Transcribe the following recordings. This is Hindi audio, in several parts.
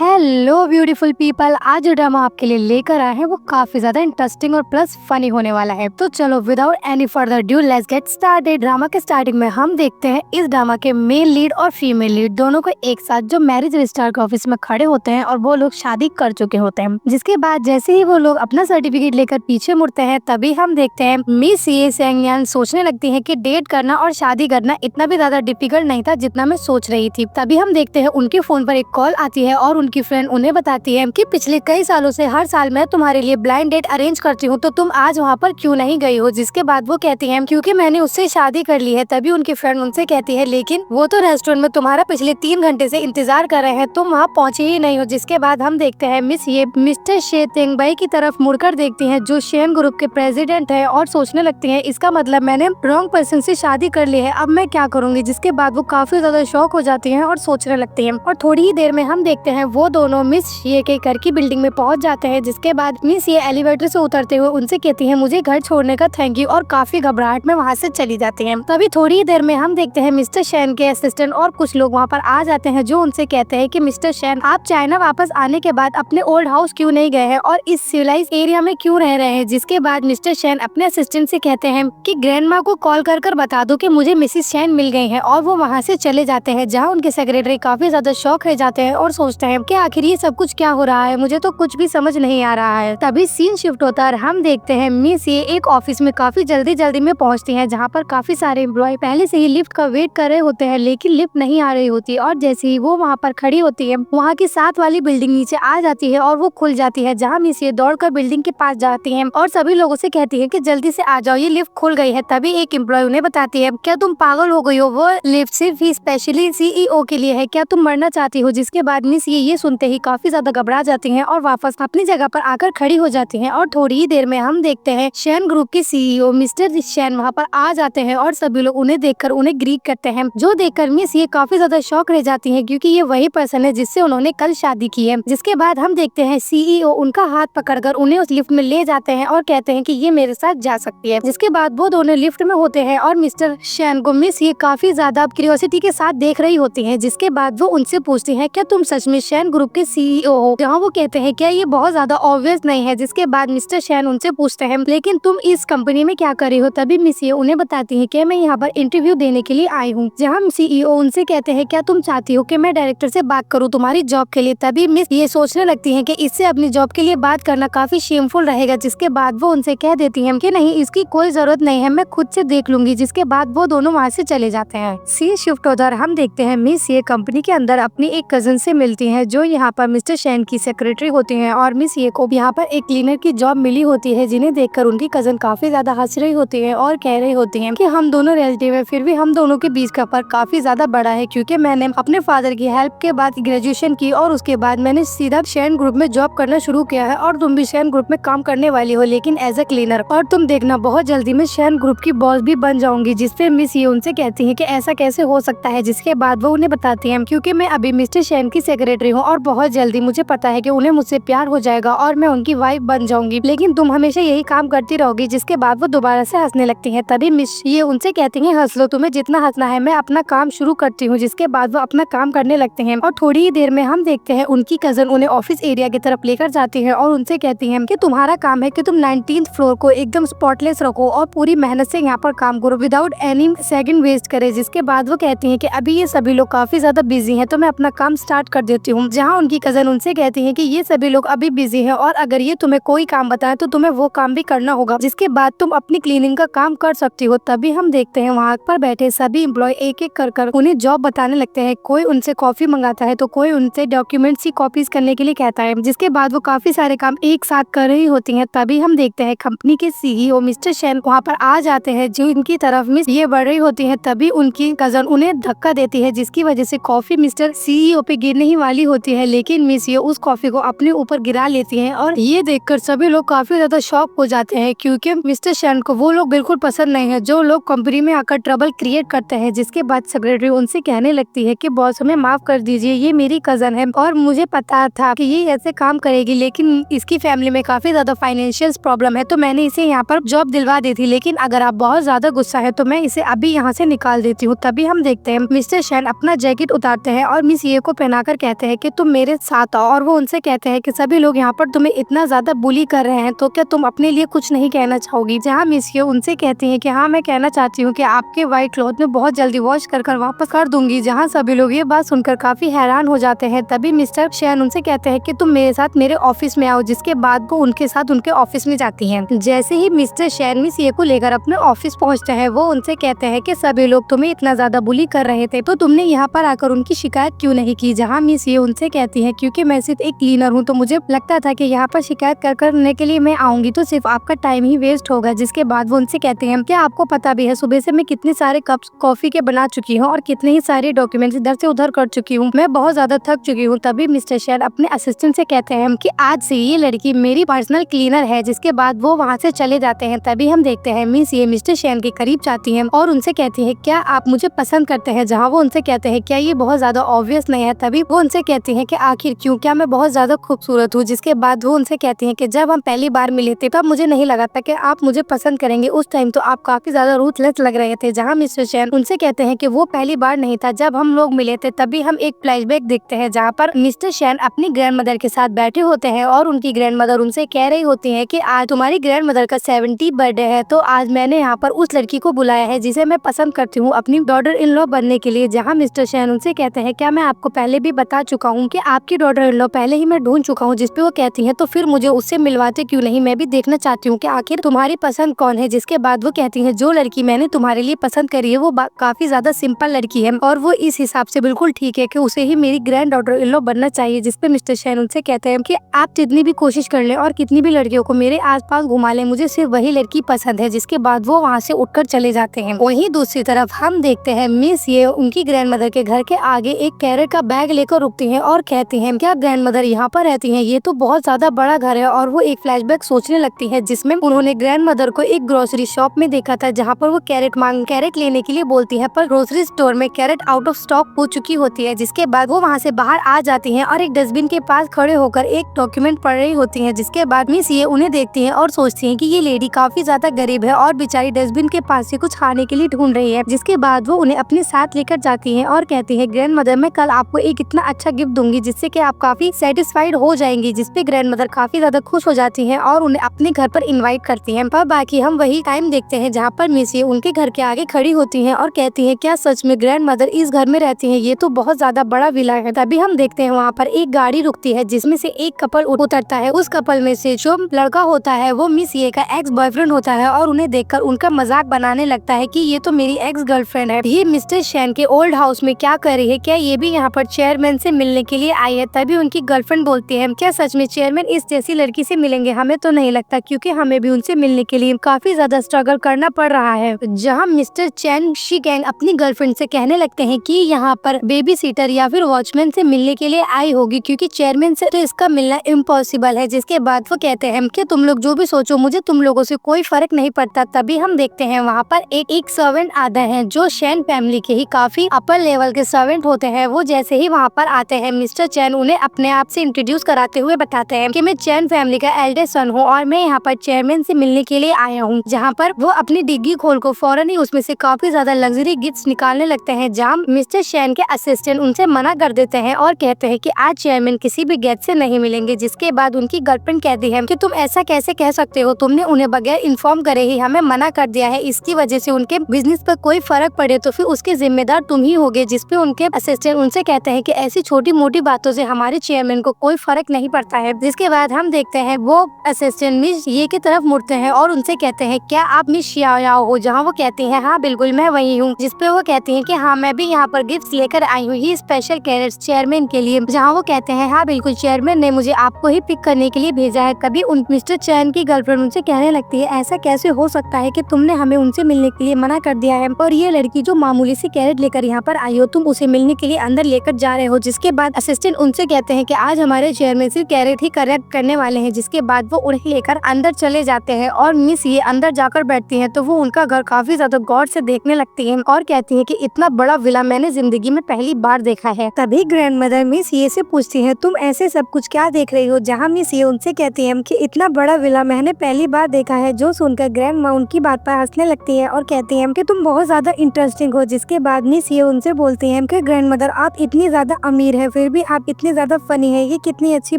हेलो ब्यूटीफुल पीपल, आज जो ड्रामा आपके लिए लेकर आए हैं वो काफी ज्यादा इंटरेस्टिंग और प्लस फनी होने वाला है। तो चलो without any further due let's get started. Drama के स्टार्टिंग में हम देखते हैं इस ड्रामा के मेन लीड और फीमेल लीड दोनों को एक साथ जो मैरिज रजिस्ट्रार के ऑफिस में खड़े होते हैं और वो लोग शादी कर चुके होते हैं। जिसके बाद जैसे ही वो लोग अपना सर्टिफिकेट लेकर पीछे मुड़ते हैं तभी हम देखते हैं मिस ये सेंगयान सोचने लगती है कि डेट करना और शादी करना इतना भी ज्यादा डिफिकल्ट नहीं था जितना मैं सोच रही थी। तभी हम देखते हैं उनके फोन पर एक कॉल आती है और उनकी फ्रेंड उन्हें बताती है कि पिछले कई सालों से हर साल मैं तुम्हारे लिए ब्लाइंड डेट अरेंज करती हूँ, तो तुम आज वहाँ पर क्यों नहीं गई हो। जिसके बाद वो कहती है क्योंकि मैंने उससे शादी कर ली है। तभी उनकी फ्रेंड उनसे कहती है लेकिन वो तो रेस्टोरेंट में तुम्हारा पिछले 3 घंटे से इंतजार कर रहे हैं, तुम वहाँ पहुँचे ही नहीं हो। जिसके बाद हम देखते हैं मिस ये मिस्टर शे तेंगबाई की तरफ मुड़कर देखती है जो शेन ग्रुप के प्रेसिडेंट है और सोचने लगती है इसका मतलब मैंने रॉन्ग पर्सन से शादी कर ली है, अब मैं क्या करूँगी। जिसके बाद वो काफी ज्यादा शॉक हो जाती है और सोचने लगती है। और थोड़ी ही देर में हम देखते हैं वो दोनों मिस ये के घर की बिल्डिंग में पहुंच जाते हैं। जिसके बाद मिस ये एलिवेटर से उतरते हुए उनसे कहती है मुझे घर छोड़ने का थैंक यू, और काफी घबराहट में वहाँ से चली जाती हैं। तभी थोड़ी ही देर में हम देखते हैं मिस्टर शैन के असिस्टेंट और कुछ लोग वहाँ पर आ जाते हैं जो उनसे कहते हैं कि मिस्टर शैन आप चाइना वापस आने के बाद अपने ओल्ड हाउस क्यों नहीं गए हैं और इस सिविलाइज एरिया में क्यों रह रहे हैं। जिसके बाद मिस्टर शैन अपने असिस्टेंट से कहते हैं कि ग्रैंडमा को कॉल कर बता दो कि मुझे मिसिस शैन मिल गई है, और वो वहाँ से चले जाते हैं। जहाँ उनके सेक्रेटरी काफी ज्यादा शॉक रह जाते हैं और सोचते हैं कि आखिर ये सब कुछ क्या हो रहा है, मुझे तो कुछ भी समझ नहीं आ रहा है। तभी सीन शिफ्ट होता है और हम देखते हैं मिस ये एक ऑफिस में काफी जल्दी में पहुंचती हैं जहां पर काफी सारे एम्प्लॉय पहले से ही लिफ्ट का वेट कर रहे होते हैं लेकिन लिफ्ट नहीं आ रही होती। और जैसे ही वो वहां पर खड़ी होती है वहां की साथ वाली बिल्डिंग नीचे आ जाती है और वो खुल जाती है। जहाँ मिस ये दौड़कर बिल्डिंग के पास जाती है और सभी लोगों से कहती है कि जल्दी से आ जाओ, ये लिफ्ट खुल गई है। तभी एक एम्प्लॉय उन्हें बताती है क्या तुम पागल हो गई हो, वो लिफ्ट सिर्फ ही स्पेशली सीईओ के लिए है, क्या तुम मरना चाहती हो। जिसके बाद मिस ये सुनते ही काफी ज्यादा घबरा जाती हैं और वापस अपनी जगह पर आकर खड़ी हो जाती हैं। और थोड़ी ही देर में हम देखते हैं शैन ग्रुप के सीईओ मिस्टर शैन वहाँ पर आ जाते हैं और सभी लोग उन्हें देखकर उन्हें ग्रीट करते हैं, जो देखकर मिस ये काफी ज्यादा शॉक रह जाती हैं क्योंकि ये वही पर्सन है जिससे उन्होंने कल शादी की है। जिसके बाद हम देखते हैं सीईओ उनका हाथ पकड़कर उन्हें उस लिफ्ट में ले जाते हैं और कहते हैं कि ये मेरे साथ जा सकती है। जिसके बाद वो दोनों लिफ्ट में होते हैं और मिस्टर शैन को मिस ये काफी ज्यादा क्यूरियोसिटी के साथ देख रही होती है। जिसके बाद वो उनसे पूछती है क्या तुम सच में शैन ग्रुप के सीईओ हो, जहाँ वो कहते हैं क्या ये बहुत ज्यादा ऑब्वियस नहीं है। जिसके बाद मिस्टर शैन उनसे पूछते हैं लेकिन तुम इस कंपनी में क्या कर रही हो। तभी मिस ये उन्हें बताती है कि मैं यहाँ पर इंटरव्यू देने के लिए आई हूँ। जहाँ सीईओ उनसे कहते हैं क्या तुम चाहती हो कि मैं डायरेक्टर से बात करूँ तुम्हारी जॉब के लिए। तभी मिस ये सोचने लगती है कि इससे अपनी जॉब के लिए बात करना काफी शेमफुल रहेगा। जिसके बाद वो उनसे कह देती है कि नहीं इसकी कोई जरूरत नहीं है, मैं खुद से देख लूंगी। जिसके बाद वो दोनों वहाँ से चले जाते हैं। सीन शिफ्ट होता है, हम देखते हैं मिस ये कंपनी के अंदर अपनी एक कजन से मिलती है जो यहाँ पर मिस्टर शैन की सेक्रेटरी होती है। और मिस ये को यहाँ पर एक क्लीनर की जॉब मिली होती है, जिन्हें देखकर उनकी कजन काफी ज्यादा हंस रही होती है और कह रही होती है कि हम दोनों रिलेटिव है फिर भी हम दोनों के बीच का फर्क काफी ज्यादा बड़ा है, क्योंकि मैंने अपने फादर की हेल्प के बाद ग्रेजुएशन की और उसके बाद मैंने सीधा शैन ग्रुप में जॉब करना शुरू किया है और तुम भी शैन ग्रुप में काम करने वाली हो लेकिन एज ए क्लीनर, और तुम देखना बहुत जल्दी मैं शैन ग्रुप की बॉस भी बन जाऊंगी। जिसपे मिस ये उनसे कहती है कि ऐसा कैसे हो सकता है। जिसके बाद वो उन्हें बताती है क्योंकि मैं अभी मिस्टर शैन की सेक्रेटरी हूँ और बहुत जल्दी मुझे पता है कि उन्हें मुझसे प्यार हो जाएगा और मैं उनकी वाइफ बन जाऊंगी, लेकिन तुम हमेशा यही काम करती रहोगी। जिसके बाद वो दोबारा से हंसने लगती हैं। तभी मिस ये उनसे कहती हैं हंस लो, तुम्हें जितना हंसना है, मैं अपना काम शुरू करती हूँ। जिसके बाद वो अपना काम करने लगते हैं और थोड़ी ही देर में हम देखते हैं उनकी कजन उन्हें ऑफिस एरिया की तरफ लेकर जाती है और उनसे कहती है कि तुम्हारा काम है कि तुम 19th फ्लोर को एकदम स्पॉटलेस रखो और पूरी मेहनत से यहाँ पर काम करो विदाउट एनी सेकंड वेस्ट करे। जिसके बाद वो कहती है कि अभी ये सभी लोग काफी ज्यादा बिजी हैं तो मैं अपना काम स्टार्ट कर देती हूँ। जहाँ उनकी कजन उनसे कहती है कि ये सभी लोग अभी बिजी हैं और अगर ये तुम्हें कोई काम बताए तो तुम्हें वो काम भी करना होगा, जिसके बाद तुम अपनी क्लीनिंग का काम कर सकती हो। तभी हम देखते हैं वहाँ पर बैठे सभी एम्प्लॉय एक एक कर उन्हें जॉब बताने लगते हैं। कोई उनसे कॉफी मंगाता है तो कोई उनसे डॉक्यूमेंट्स की कॉपीज करने के लिए कहता है। जिसके बाद वो काफी सारे काम एक साथ कर रही होती हैं। तभी हम देखते हैं कंपनी के सीईओ मिस्टर शैन वहाँ पर आ जाते हैं जो इनकी तरफ मिस ये बढ़ रही होती है। तभी उनकी कजन उन्हें धक्का देती है जिसकी वजह से कॉफी मिस्टर सीईओ पे गिरने ही वाली होती है, लेकिन मिस ये उस कॉफी को अपने ऊपर गिरा लेती है। और ये देखकर सभी लोग काफी ज्यादा शॉक हो जाते हैं क्योंकि मिस्टर शैन को वो लोग बिल्कुल पसंद नहीं है जो लोग कंपनी में आकर ट्रबल क्रिएट करते हैं। जिसके बाद सेक्रेटरी उनसे कहने लगती है कि बॉस हमें माफ कर दीजिए, ये मेरी कजन है और मुझे पता था कि ये ऐसे काम करेगी, लेकिन इसकी फैमिली में काफी ज्यादा फाइनेंशियल प्रॉब्लम है तो मैंने इसे यहाँ पर जॉब दिलवा दी थी, लेकिन अगर आप बहुत ज्यादा गुस्सा है तो मैं इसे अभी यहाँ से निकाल देती हूँ। तभी हम देखते हैं मिस्टर शैन अपना जैकेट उतारते हैं और मिस ये को पहनाकर कहते हैं कि कि तुम मेरे साथ आओ, और वो उनसे कहते हैं कि सभी लोग यहाँ पर तुम्हें इतना ज्यादा बुली कर रहे हैं तो क्या तुम अपने लिए कुछ नहीं कहना चाहोगी। जहाँ मिस ये उनसे कहती है कि हाँ, मैं कहना चाहती हूँ कि आपके व्हाइट क्लॉथ में बहुत जल्दी वॉश कर वापस कर दूंगी। जहाँ सभी लोग ये बात सुनकर काफी हैरान हो जाते हैं। तभी मिस्टर शैन उनसे कहते हैं कि तुम मेरे साथ मेरे ऑफिस में आओ, जिसके बाद वो उनके साथ उनके ऑफिस में जाती हैं। जैसे ही मिस्टर शैन मिस ये को लेकर अपने ऑफिस पहुंचते हैं, वो उनसे कहते हैं कि सभी लोग तुम्हें इतना ज्यादा बुली कर रहे थे तो तुमने यहाँ पर आकर उनकी शिकायत क्यों नहीं की। जहाँ मिस ये उनसे कहती है क्योंकि मैं सिर्फ एक क्लीनर हूँ तो मुझे लगता था कि यहाँ पर शिकायत करने के लिए मैं आऊंगी तो सिर्फ आपका टाइम ही वेस्ट होगा। जिसके बाद वो उनसे कहते हैं क्या आपको पता भी है सुबह से मैं कितने सारे कप कॉफी के बना चुकी हूँ और कितने ही सारे डॉक्यूमेंट्स इधर से उधर कर चुकी हूँ, मैं बहुत ज्यादा थक चुकी हूँ। तभी मिस्टर शैन अपने असिस्टेंट से कहते हैं कि आज से ये लड़की मेरी पर्सनल क्लीनर है। जिसके बाद वो वहाँ से चले जाते हैं। तभी हम देखते हैं मिस ये मिस्टर शैन के करीब जाती है और उनसे कहती है क्या आप मुझे पसंद करते हैं। जहाँ वो उनसे कहते हैं क्या ये बहुत ज्यादा ऑब्वियस नहीं है। तभी वो उनसे कहती है कि आखिर क्यों, क्या मैं बहुत ज्यादा खूबसूरत हूँ। जिसके बाद वो उनसे कहती है कि जब हम पहली बार मिले थे तब मुझे नहीं लगा था कि आप मुझे पसंद करेंगे, उस टाइम तो आप काफी ज्यादा रूथलेस लग रहे थे। जहाँ मिस्टर शैन उनसे कहते हैं कि वो पहली बार नहीं था, जब हम लोग मिले थे तभी हम एक फ्लैशबैक देखते हैं जहाँ पर मिस्टर शैन अपनी ग्रैंडमदर के साथ बैठे होते हैं और उनकी ग्रैंडमदर उनसे कह रही होती है कि आज तुम्हारी ग्रैंडमदर का 70 बर्थडे है तो आज मैंने यहाँ पर उस लड़की को बुलाया है जिसे मैं पसंद करती हूँ अपनी डॉटर इन लॉ बनने के लिए। जहाँ मिस्टर शैन उनसे कहते हैं क्या मैं आपको पहले भी बता चुका हूँ कि आपकी डॉटर इन लॉ पहले ही मैं ढूंढ चुका हूँ। जिसपे वो कहती है तो फिर मुझे उससे मिलवाते क्यों नहीं, मैं भी देखना चाहती हूँ कि आखिर तुम्हारी पसंद कौन है। जिसके बाद वो कहती है जो लड़की मैंने तुम्हारे लिए पसंद करी है वो काफी ज्यादा सिंपल लड़की है और वो इस हिसाब से बिल्कुल ठीक है कि उसे ही मेरी ग्रैंड डॉटर इन लॉ बनना चाहिए। जिसपे मिस्टर शैन उनसे कहते हैं कि आप जितनी भी कोशिश कर ले और कितनी भी लड़कियों को मेरे आसपास घुमा ले, मुझे सिर्फ वही लड़की पसंद है। जिसके बाद वो वहाँ से उठकर चले जाते हैं। वहीं दूसरी तरफ हम देखते हैं मिस ये उनकी ग्रैंडमदर के घर के आगे एक कैरेट का बैग लेकर रुकती हैं और कहती हैं क्या ग्रैंडमदर यहाँ पर रहती हैं, ये तो बहुत ज्यादा बड़ा घर है। और वो एक फ्लैशबैक सोचने लगती है जिसमें उन्होंने ग्रैंडमदर को एक ग्रोसरी शॉप में देखा था जहाँ पर वो कैरेट लेने के लिए बोलती है पर ग्रोसरी स्टोर में कैरेट आउट ऑफ स्टॉक हो चुकी होती है। जिसके बाद वो वहाँ से बाहर आ जाती हैं और एक डस्टबिन के पास खड़े होकर एक डॉक्यूमेंट पढ़ रही होती हैं। जिसके बाद मिस ये उन्हें देखती हैं और सोचती हैं कि ये लेडी काफी ज्यादा गरीब है और बेचारी डस्टबिन के पास से कुछ खाने के लिए ढूंढ रही है। जिसके बाद वो उन्हें अपने साथ लेकर जाती हैं और कहती है ग्रैंडमदर मैं कल आपको एक इतना अच्छा गिफ्ट दूंगी जिससे कि आप काफी सेटिस्फाइड हो जाएंगी। जिसपे ग्रैंडमदर काफी ज्यादा खुश हो जाती हैं और उन्हें अपने घर पर इनवाइट करती हैं। पर बाकी हम वही टाइम देखते हैं जहाँ पर मिस ये उनके घर के आगे खड़ी होती हैं और कहती हैं क्या सच में ग्रैंडमदर इस घर में रहती हैं, ये तो बहुत ज्यादा बड़ा विला है। तभी हम देखते हैं वहाँ पर एक गाड़ी रुकती है जिसमें से एक कपल उतरता है। उस कपल में से जो लड़का होता है वो मिस ये का एक्स बॉयफ्रेंड होता है और उन्हें देखकर उनका मजाक बनाने लगता है कि ये तो मेरी एक्स गर्लफ्रेंड है, ये मिस्टर शैन के ओल्ड हाउस में क्या कर रही है, क्या ये भी यहाँ पर चेयरमैन से मिलने के लिए आई है। तभी उनकी गर्लफ्रेंड बोलती है क्या सच में चेयरमैन इस जैसी लड़की से मिलेंगे, हमें तो नहीं लगता क्योंकि हमें भी उनसे मिलने के लिए काफी ज्यादा स्ट्रगल करना पड़ रहा है। जहाँ मिस्टर चैन शी गैंग अपनी गर्लफ्रेंड से कहने लगते हैं कि यहाँ पर बेबी सीटर या फिर वॉचमैन से मिलने के लिए आई होगी क्योंकि चेयरमैन से तो इसका मिलना इम्पॉसिबल है। जिसके बाद वो कहते हैं कि तुम लोग जो भी सोचो मुझे तुम लोगों से कोई फर्क नहीं पड़ता। तभी हम देखते हैं वहाँ पर एक सर्वेंट आते हैं जो शैन फैमिली के ही काफी अपर लेवल के सर्वेंट होते हैं। वो जैसे ही वहाँ पर आते हैं मिस्टर चैन उन्हें अपने आप से इंट्रोड्यूस कराते हुए बताते हैं कि मैं चैन फैमिली का एल्डेस्ट सन हूँ और मैं यहाँ पर चेयरमैन से मिलने के लिए आया हूँ। जहाँ पर वो अपनी डिग्गी खोल को फौरन ही उसमें से काफी ज्यादा लग्जरी गिफ्ट्स निकालने लगते हैं। जहाँ मिस्टर शैन के असिस्टेंट उनसे मना कर देते हैं और कहते हैं कि आज चेयरमैन किसी भी गेस्ट से नहीं मिलेंगे। जिसके बाद उनकी गर्लफ्रेंड कहती है कि तुम ऐसा कैसे कह सकते हो, तुमने उन्हें बगैर इन्फॉर्म करे ही हमें मना कर दिया है, इसकी वजह से उनके बिजनेस पर कोई फर्क पड़े तो फिर उसके जिम्मेदार तुम ही होगे। जिसपे उनके असिस्टेंट उनसे कहते हैं कि ऐसी छोटी मोटी बातों से हमारे चेयरमैन को कोई फर्क नहीं पड़ता है। जिसके बाद हम देखते हैं वो असिस्टेंट मिस ये की तरफ मुड़ते हैं और उनसे कहते हैं क्या आप मिस याओ हो। जहाँ वो कहती है हाँ बिल्कुल मैं वही हूँ। जिसपे वो कहती है कि हाँ मैं भी यहाँ पर गिफ्ट लेकर आई हूँ, ये स्पेशल कैरेट्स चेयरमैन के लिए। जहाँ वो कहते हैं हाँ बिल्कुल चेयरमैन ने मुझे आपको ही पिक करने के लिए भेजा है। कभी उन मिस्टर चैन की गर्लफ्रेंड उनसे कहने लगती है ऐसा कैसे हो सकता है कि तुमने हमें उनसे मिलने के लिए मना कर दिया है और ये लड़की जो मामूली सी कैरेट लेकर यहाँ पर आई हो तुम उसे मिलने के लिए अंदर लेकर जा रहे हो। जिसके बाद असिस्टेंट उनसे कहते हैं कि आज हमारे चेयरमैन सिर्फ कैरेट ही करेक्ट करने वाले हैं। जिसके बाद वो उन्हें लेकर अंदर चले जाते हैं और मिस ये अंदर जाकर बैठती हैं तो वो उनका घर काफी ज्यादा गौर से देखने लगती है और कहती है कि इतना बड़ा विला मैंने जिंदगी में पहली बार देखा है। तभी ग्रैंडमदर मिस ये से पूछती है तुम ऐसे सब कुछ क्या देख रही हो। जहाँ मिस ये उनसे कहती है कि इतना बड़ा विला मैंने पहली बार देखा है। जो सुनकर ग्रैंड माँ उनकी बात पर हंसने लगती है और कहती है कि तुम बहुत ज्यादा इंटरेस्टिंग हो। जिसके बाद मिस ये उनसे बोलती है कि ग्रैंडमदर आप इतनी ज्यादा अमीर है फिर भी आप इतने ज्यादा फनी है, ये कितनी अच्छी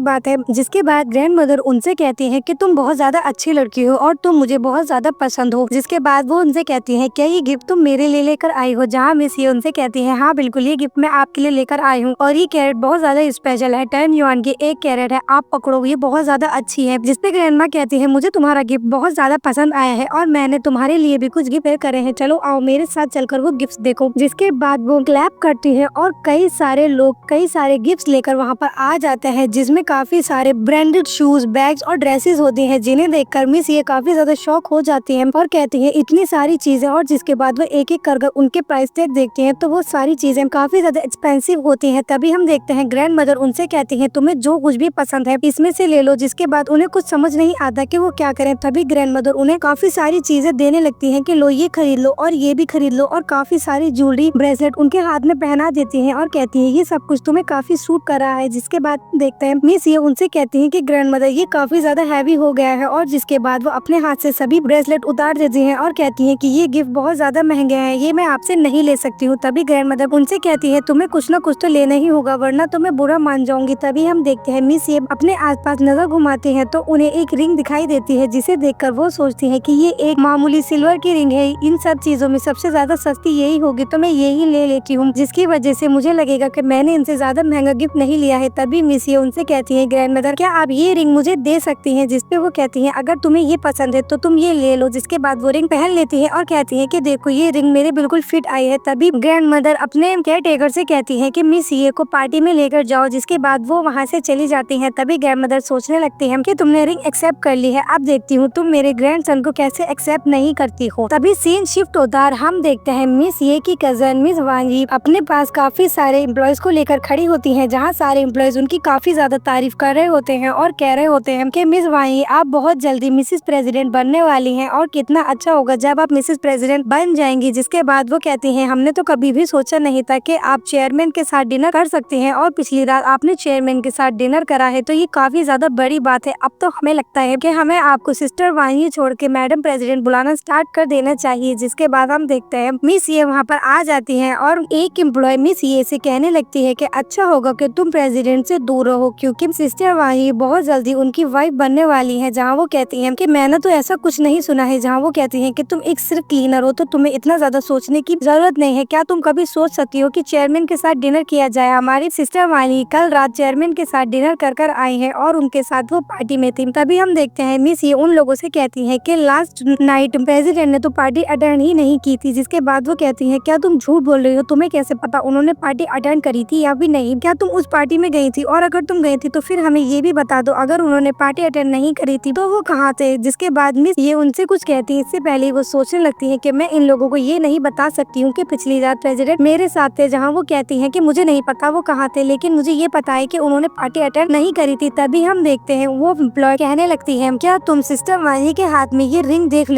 बात है। जिसके बाद ग्रैंड मदर उनसे कहती है कि तुम बहुत ज्यादा अच्छी लड़की हो और तुम मुझे बहुत ज्यादा पसंद हो। जिसके बाद वो उनसे कहती है क्या ये गिफ्ट तुम मेरे लिए लेकर आई हो, जहाँ मिस ये उनसे कहती है हाँ बिल्कुल, ये गिफ्ट मैं आपके लिए लेकर आई हूँ और ये कैरेट बहुत ज्यादा स्पेशल है, 10 युआन की एक कैरेट है, आप पकड़ो, ये बहुत ज्यादा अच्छी है। जिसपे ग्रैंड माँ कहती है मुझे तुम्हारा गिफ्ट बहुत ज्यादा पसंद आया है और मैंने तुम्हारे लिए भी कुछ गिफ्ट करे हैं, चलो आओ मेरे साथ चलकर वो गिफ्ट देखो। जिसके बाद वो क्लैप करती है और कई सारे लोग कई सारे गिफ्ट लेकर वहाँ पर आ जाते हैं, जिसमें काफी सारे ब्रांडेड शूज, बैग्स और ड्रेसेस होती हैं, जिन्हें देखकर मिस ये काफी ज्यादा शॉक हो जाती है और कहती है इतनी सारी चीजें। और जिसके बाद वो एक एक कर उनके प्राइस टैग देखती हैं तो वो सारी चीजें काफी ज्यादा एक्सपेंसिव होती हैं। तभी हम देखते हैं ग्रैंड मदर उनसे कहती हैं तुम्हें जो कुछ भी पसंद है इसमें से ले लो। जिसके बाद उन्हें कुछ समझ नहीं आता कि वो क्या करें। तभी ग्रैंड मदर उन्हें काफी सारी चीजें देने लगती हैं कि लो ये खरीद लो और ये भी खरीद लो, और काफी सारी ज्वेलरी, ब्रेसलेट उनके हाथ में पहना देती हैं और कहती है ये सब कुछ तुम्हें काफी सूट कर रहा है। जिसके बाद देखते हैं मिस ये उनसे कहती है कि ग्रैंड मदर ये काफी ज्यादा हैवी हो गया है, और जिसके बाद वो अपने हाथ से सभी ब्रेसलेट उतार देती हैं और कहती है कि ये गिफ्ट बहुत ज्यादा महंगे हैं, ये मैं आपसे नहीं ले सकती हूँ। तभी ग्रैंड मदर उनसे कहती है तुम्हें कुछ न कुछ तो लेना ही होगा वरना तो मैं बुरा मान जाऊंगी। तभी हम देखते हैं मिस ये अपने आसपास नजर घुमाते हैं तो उन्हें एक रिंग दिखाई देती है, जिसे देखकर वो सोचती है कि ये एक मामूली सिल्वर की रिंग है, इन सब चीजों में सबसे ज्यादा सस्ती यही होगी तो मैं यही ले लेती हूँ, जिसकी वजह से मुझे लगेगा कि मैंने इनसे ज्यादा महंगा गिफ्ट नहीं लिया है। तभी मिस ये उनसे कहती है ग्रैंड मदर क्या आप ये रिंग मुझे दे सकती हैं। जिसपे वो कहती है अगर तुम्हें ये पसंद है तो तुम ये ले लो। जिसके बाद वो रिंग पहन लेती है और कहती है कि देखो ये रिंग मेरे बिल्कुल फिट आई है। तभी ग्रैंड मदर अपने केयर टेकर से कहती है कि मिस ये को पार्टी में लेकर जाओ। जिसके बाद वो वहाँ से चली जाती है। तभी ग्रैंड मदर सोचने लगती है कि तुमने रिंग एक्सेप्ट कर ली है, अब देखती हूँ तुम मेरे ग्रैंड सन को कैसे एक्सेप्ट नहीं करती हो। तभी सीन शिफ्ट होता है, हम देखते हैं मिस ये की कजन मिस वांगी अपने पास काफी सारे एम्प्लॉयज को लेकर खड़ी होती हैं, जहाँ सारे एम्प्लॉयज उनकी काफी ज्यादा तारीफ कर रहे होते हैं और कह रहे होते हैं कि मिस वांगी आप बहुत जल्दी मिसेस प्रेसिडेंट बनने वाली हैं और कितना अच्छा होगा जब आप मिसेस प्रेसिडेंट बन जाएंगी। जिसके बाद वो कहती हैं हमने तो कभी भी सोचा नहीं था कि आप चेयरमैन के साथ डिनर कर सकते हैं और पिछली रात आपने चेयरमैन के साथ डिनर करा है तो ये काफी ज्यादा बड़ी बात है। अब तो हमें लगता है कि हमें आपको सिस्टर वांगी छोड़ के मैडम प्रेसिडेंट बुलाना स्टार्ट कर देना चाहिए। जिसके बाद हम देखते हैं मिस ये वहाँ पर आ जाती है और एक एम्प्लॉय मिस ये से कहने लगती है कि अच्छा होगा कि तुम प्रेसिडेंट से दूर रहो क्योंकि सिस्टर वांगी बहुत जल्दी उनकी वाइफ बनने वाली है। जहाँ वो कहती है कि मैंने तो ऐसा कुछ नहीं सुना है। जहाँ वो कहती है कि तुम एक सिर्फ क्लीनर हो तो तुम्हें इतना ज्यादा सोचने की जरूरत नहीं है। क्या तुम कभी सोच सकती हो कि चेयरमैन के साथ डिनर किया जाए। हमारी सिस्टर वांगी कल रात चेयरमैन के साथ डिनर कर आई है और उनके साथ वो पार्टी में थी। तभी हम देखते हैं मिस ये उन लोगों से कहती है कि लास्ट नाइट प्रेसिडेंट ने तो पार्टी अटेंड ही नहीं की थी। जिसके बाद वो कहती है क्या तुम झूठ बोल रही हो, तुम्हें कैसे पता उन्होंने पार्टी अटेंड करी थी या भी नहीं, क्या तुम उस पार्टी में गई थी और अगर तुम गई थी तो फिर हमें ये भी बता दो अगर उन्होंने पार्टी अटेंड नहीं करी थी तो वो कहाँ थे। जिसके बाद मिस ये उनसे कुछ कहती है। इससे पहले वो सोचने लगती है कि मैं इन लोगों को ये नहीं बता सकती हूँ कि पिछली रात प्रेसिडेंट मेरे साथ थे। जहाँ वो कहती है कि मुझे नहीं पता वो कहाँ थे लेकिन मुझे ये पता है कि उन्होंने पार्टी अटेंड नहीं करी थी। तभी हम देखते हैं वो एम्प्लॉय कहने लगती है क्या तुम सिस्टर वांगी के हाथ में ये रिंग देख